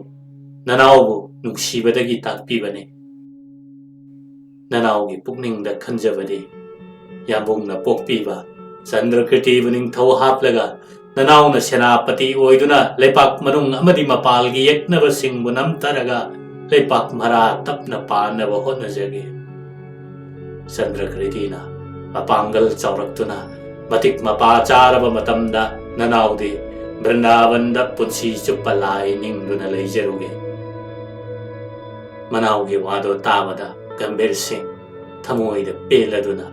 ꯅꯅꯥꯎꯕꯨ ꯅꯨꯡꯁꯤꯕꯗꯒꯤ ꯇꯥꯛꯄꯤꯕꯅꯤ꯫ ꯅꯅꯥꯎꯒꯤ ꯄꯨꯛꯅꯤꯡꯗ ꯈꯟꯖꯕꯗꯤ ꯌꯥꯝꯕꯨꯡꯅ ꯄꯣꯛꯄꯤꯕ ꯆꯟꯗ꯭ꯔꯀ꯭ꯔꯤꯇꯤꯕꯨ ꯅꯤꯡꯊꯧ ꯍꯥꯞꯂꯒ ꯅꯅꯥꯎꯅ ꯁꯦꯅꯥꯄꯇꯤ ꯑꯣꯏꯗꯨꯅ ꯂꯩꯄꯥꯛ ꯃꯅꯨꯡ ꯑꯃꯗꯤ ꯃꯄꯥꯜꯒꯤ ꯌꯦꯛꯅꯕꯁꯤꯡꯕꯨ ꯅꯝꯊꯔꯒ ꯂꯩꯄꯥꯛ ꯃꯔꯥ ꯇꯞꯅ ꯄꯥꯟꯅꯕ ꯍꯣꯠꯅꯖꯒꯦ꯫ ꯆꯟꯗ꯭ꯔꯀ꯭ꯔꯤꯇꯤꯅ ꯃꯄꯥꯡꯒꯜ ꯆꯥꯎꯔꯛꯇꯨꯅ ꯃꯇꯤꯛ ꯃꯄꯥ ꯆꯥꯔꯕ ꯃꯇꯝꯗ ꯅꯅꯥꯎꯗꯤ ꯕ꯭ꯔꯤꯟꯗꯥꯕꯟꯗ ꯄꯨꯟꯁꯤ ꯆꯨꯞꯄ ꯂꯥꯏ ꯅꯤꯡꯗꯨꯅ ꯂꯩꯖꯔꯨꯒꯦ." ꯃꯅꯥꯎꯒꯤ ꯋꯥꯗꯣ ꯇꯥꯕꯗ ꯒꯝꯚꯤꯔ ꯁꯤꯡ ꯊꯃꯣꯏꯗ ꯄꯦꯜꯂꯗꯨꯅ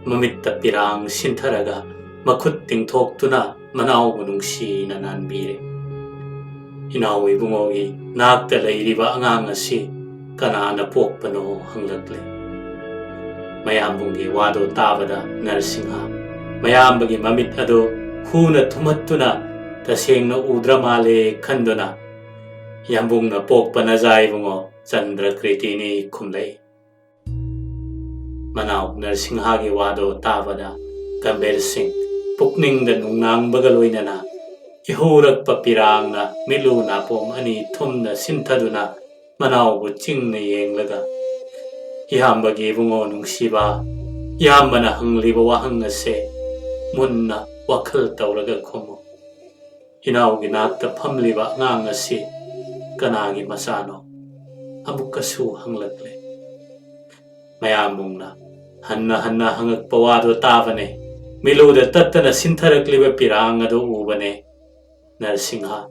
ꯃꯃꯤꯠꯇ ꯄꯤꯔꯥꯡ ꯁꯤꯟꯊꯔꯒ ꯃꯈꯨꯠ ꯇꯤꯡꯊꯣꯛꯇꯨꯅ ꯃꯅꯥꯎꯕꯨ ꯅꯨꯡꯁꯤꯅ ꯅꯥꯟꯕꯤꯔꯦ꯫ ꯏꯅꯥꯎ ꯏꯕꯨꯡꯉꯣꯒꯤ ꯅꯥꯛꯇ ꯂꯩꯔꯤꯕ ꯑꯉꯥꯡ ꯑꯁꯤ ꯀꯅꯥꯅ ꯄꯣꯛꯄꯅꯣ ꯍꯪꯂꯛꯂꯦ꯫ ꯃꯌꯥꯝꯕꯨꯡꯒꯤ ꯋꯥꯗꯣ ꯇꯥꯕꯗ ꯅꯔꯁꯤꯡꯍ ꯃꯌꯥꯝꯕꯒꯤ ꯃꯃꯤꯠ ꯑꯗꯨ ꯍꯨꯅ ꯊꯨꯝꯍꯠꯇꯨꯅ ꯇꯁꯦꯡꯅ ꯎꯗ꯭ꯔ ꯃꯥꯜꯂꯦ ꯈꯟꯗꯨꯅ "ꯌꯥꯝꯕꯨꯡꯅ ꯄꯣꯛꯄ ꯅꯖꯥꯏꯕꯨꯡꯉꯣ ꯆꯟꯗ꯭ꯔꯀ꯭ꯔꯤꯇꯤꯅꯤ" ꯈꯨꯝꯂꯩ꯫ ꯃꯅꯥꯎ ꯅꯔꯁꯤꯡꯍꯒꯤ ꯋꯥꯗꯣ ꯇꯥꯕꯗ ꯒꯝꯚꯤꯔ ꯁꯤꯡ ꯄꯨꯛꯅꯤꯡꯗ ꯅꯨꯡꯅꯥꯡꯕꯒ ꯂꯣꯏꯅꯅ ꯏꯍꯧꯔꯛꯄ ꯄꯤꯔꯥꯡꯅ ꯃꯤꯠꯂꯨ ꯅꯥꯄꯣꯝ ꯑꯅꯤ ꯊꯨꯝꯅ ꯁꯤꯟꯊꯗꯨꯅ ꯃꯅꯥꯎꯕꯨ ꯆꯤꯡꯅ ꯌꯦꯡꯂꯒ ꯏꯌꯥꯝꯕꯒꯤ ꯏꯕꯨꯡꯉꯣ ꯅꯨꯡꯁꯤꯕ, ꯏꯌꯥꯝꯕꯅ ꯍꯪꯂꯤꯕ ꯋꯥꯍꯪ ꯑꯁꯦ ꯃꯨꯟꯅ ꯋꯥꯈꯜ ꯇꯧꯔꯒ ꯈꯨꯝꯃꯨ꯫ ꯏꯅꯥꯎꯒꯤ ꯅꯥꯛꯇ ꯐꯝꯂꯤꯕ ꯑꯉꯥꯡ ꯑꯁꯤ ꯀꯅꯥꯒꯤ ꯃꯆꯥꯅꯣ? ꯑꯃꯨꯛꯀꯁꯨ ꯍꯪꯂꯛꯂꯦ꯫ ꯃꯌꯥꯝꯕꯨꯡꯅ ꯍꯟꯅ ꯍꯟꯅ ꯍꯪꯉꯛꯄ ꯋꯥꯗꯨ ꯇꯥꯕꯅꯦ, ꯃꯤꯂꯨꯗ ꯇꯠꯇꯅ ꯁꯤꯟꯊꯔꯛꯂꯤꯕ ꯄꯤꯔꯥꯡ ꯑꯗꯨ ꯎꯕꯅꯦ꯫ ꯅꯔꯁꯤꯡꯍ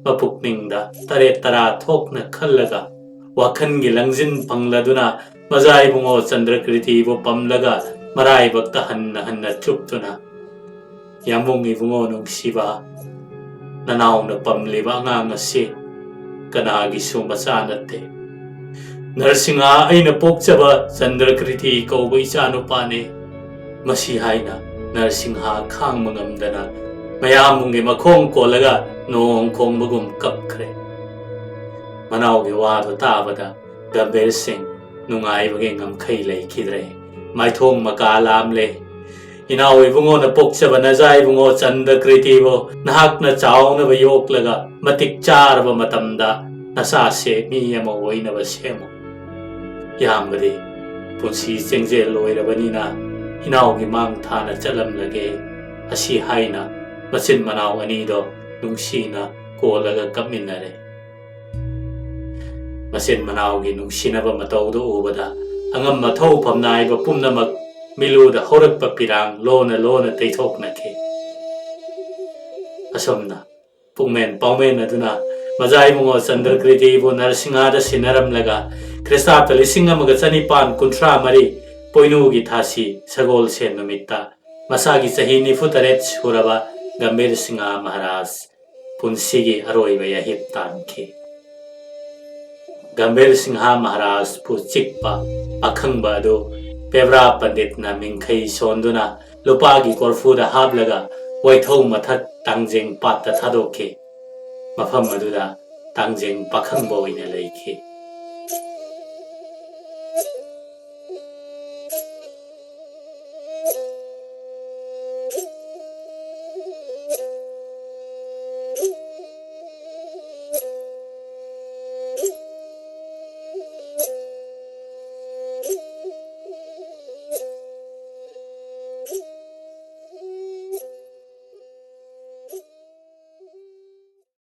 ꯃꯄꯨꯛꯅꯤꯡꯗ ꯇꯔꯦꯠ ꯇꯔꯥ ꯊꯣꯛꯅ ꯈꯜꯂꯒ ꯋꯥꯈꯟꯒꯤ ꯂꯪꯖꯤꯟ ꯐꯪꯂꯗꯨꯅ ꯃꯖꯥ ꯏꯕꯨꯡꯉꯣ ꯆꯟꯗ꯭ꯔꯀ꯭ꯔꯤꯇꯤꯕꯨ ꯄꯝꯂꯒ ꯃꯔꯥꯏꯕꯛꯇ ꯍꯟꯅ ꯍꯟꯅ ꯆꯨꯞꯇꯨꯅ, ꯌꯥꯝꯕꯨꯡ ꯏꯕꯨꯡꯉꯣ ꯅꯨꯡꯁꯤꯕ, ꯅꯅꯥꯎꯅ ꯄꯝꯂꯤꯕ ꯑꯉꯥꯡ ꯑꯁꯤ ꯀꯅꯥꯒꯤꯁꯨ ꯃꯆꯥ ꯅꯠꯇꯦ, ꯅꯔꯁꯤꯡꯍ ꯑꯩꯅ ꯄꯣꯛꯆꯕ ꯆꯟꯗ꯭ꯔꯀ꯭ꯔꯤꯇꯤ ꯀꯧꯕ ꯏꯆꯥꯅꯨꯄꯥꯅꯤ꯫ ꯃꯁꯤ ꯍꯥꯏꯅ ꯅꯔꯁꯤꯡꯍ ꯈꯥꯡꯕ ꯉꯝꯗꯅ ꯃꯌꯥꯝꯕꯨꯡꯒꯤ ꯃꯈꯣꯡ ꯀꯣꯜꯂꯒ ꯅꯣꯡ ꯈꯣꯡꯕꯒꯨꯝ ꯀꯞꯈ꯭ꯔꯦ꯫ ꯃꯅꯥꯎꯒꯤ ꯋꯥꯗꯨ ꯇꯥꯕꯗ ꯒꯝꯚꯤꯔ ꯁꯤꯡ ꯅꯨꯡꯉꯥꯏꯕꯒꯤ ꯉꯝꯈꯩ ꯂꯩꯈꯤꯗ꯭ꯔꯦ, ꯃꯥꯏꯊꯣꯡ ꯃꯀꯥ ꯂꯥꯝꯂꯦ꯫ ꯏꯅꯥꯎ ꯏꯕꯨꯡꯉꯣꯅ ꯄꯣꯛꯆꯕ ꯅꯖꯥ ꯏꯕꯨꯡꯉꯣ ꯆꯟꯗ꯭ꯔꯀ꯭ꯔꯤꯇꯤꯕꯨ ꯅꯍꯥꯛꯅ ꯆꯥꯎꯅꯕ ꯌꯣꯛꯂꯒ ꯃꯇꯤꯛ ꯆꯥꯔꯕ ꯃꯇꯝꯗ ꯅꯆꯥꯁꯦ ꯃꯤ ꯑꯃ ꯑꯣꯏꯅꯕ ꯁꯦꯝꯃꯨ꯫ ꯏꯌꯥꯝꯕꯗꯤ ꯄꯨꯟꯁꯤ ꯆꯦꯡꯖꯦꯜ ꯂꯣꯏꯔꯕꯅꯤꯅ ꯏꯅꯥꯎꯒꯤ ꯃꯥꯡ ꯊꯥꯅ ꯆꯠꯂꯝꯂꯒꯦ꯫ ꯑꯁꯤ ꯍꯥꯏꯅ ꯃꯆꯤꯟ ꯃꯅꯥꯎ ꯑꯅꯤꯗꯣ ꯅꯨꯡꯁꯤꯅ ꯀꯣꯜꯂꯒ ꯀꯞꯃꯤꯟꯅꯔꯦ꯫ ꯃꯆꯤꯟ ꯃꯅꯥꯎꯒꯤ ꯅꯨꯡꯁꯤꯅꯕ ꯃꯇꯧꯗꯨ ꯎꯕꯗ ꯑꯉꯝ ꯑꯊꯧ ꯐꯝꯅꯥꯏꯕ ꯄꯨꯝꯅꯃꯛ ꯃꯤꯂꯨꯗ ꯍꯧꯔꯛꯄ ꯄꯤꯔꯥꯡ ꯂꯣꯟꯅ ꯂꯣꯟꯅ ꯇꯩꯊꯣꯛꯅꯈꯤ꯫ ꯑꯁꯨꯝꯅ ꯄꯨꯛꯃꯦꯟ ꯄꯥꯎꯃꯦꯟꯅꯗꯨꯅ ꯃꯖꯥ ꯏꯕꯨꯡꯉꯣ ꯆꯟꯗ꯭ꯔꯀ꯭ꯔꯤꯇꯤꯕꯨ ꯅꯔꯁꯤꯡꯍꯗ ꯁꯤꯟꯅꯔꯝꯂꯒ ꯈ꯭ꯔꯤꯁꯇꯥꯕꯇ 1914 ꯄꯣꯏꯅꯨꯒꯤ ꯊꯥꯁꯤ ꯁꯒꯣꯜꯁꯦꯟ ꯅꯨꯃꯤꯠꯇ ꯃꯁꯥꯒꯤ ꯆꯍꯤ 94 ꯁꯨꯔꯕ ꯒꯝꯚꯤꯔ ꯁꯤꯡꯍ ꯃꯍꯥꯔꯥꯖ ꯄꯨꯟꯁꯤꯒꯤ ꯑꯔꯣꯏꯕ ꯌꯥꯍꯤꯞ ꯇꯥꯟꯈꯤ꯫ ꯒꯝꯚꯤꯔ ꯁꯤꯡꯍ ꯃꯍꯥꯔꯥꯖꯄꯨ ꯆꯤꯛꯄ ꯑꯈꯪꯕ ꯑꯗꯨ ꯄꯦꯕ꯭ꯔꯥ ꯄꯟꯗꯤꯠꯅ ꯃꯤꯡꯈꯩ ꯁꯣꯟꯗꯨꯅ ꯂꯨꯄꯥꯒꯤ ꯀꯣꯔꯐꯨꯗ ꯍꯥꯞꯂꯒ ꯋꯥꯏꯊꯧ ꯃꯊꯛ ꯇꯥꯡꯖꯦꯡ ꯄꯥꯠꯇ ꯊꯥꯗꯣꯛꯈꯤ꯫ ꯃꯐꯝ ꯑꯗꯨꯗ ꯇꯥꯡꯖꯦꯡ ꯄꯥꯈꯪꯕ ꯑꯣꯏꯅ ꯂꯩꯈꯤ꯫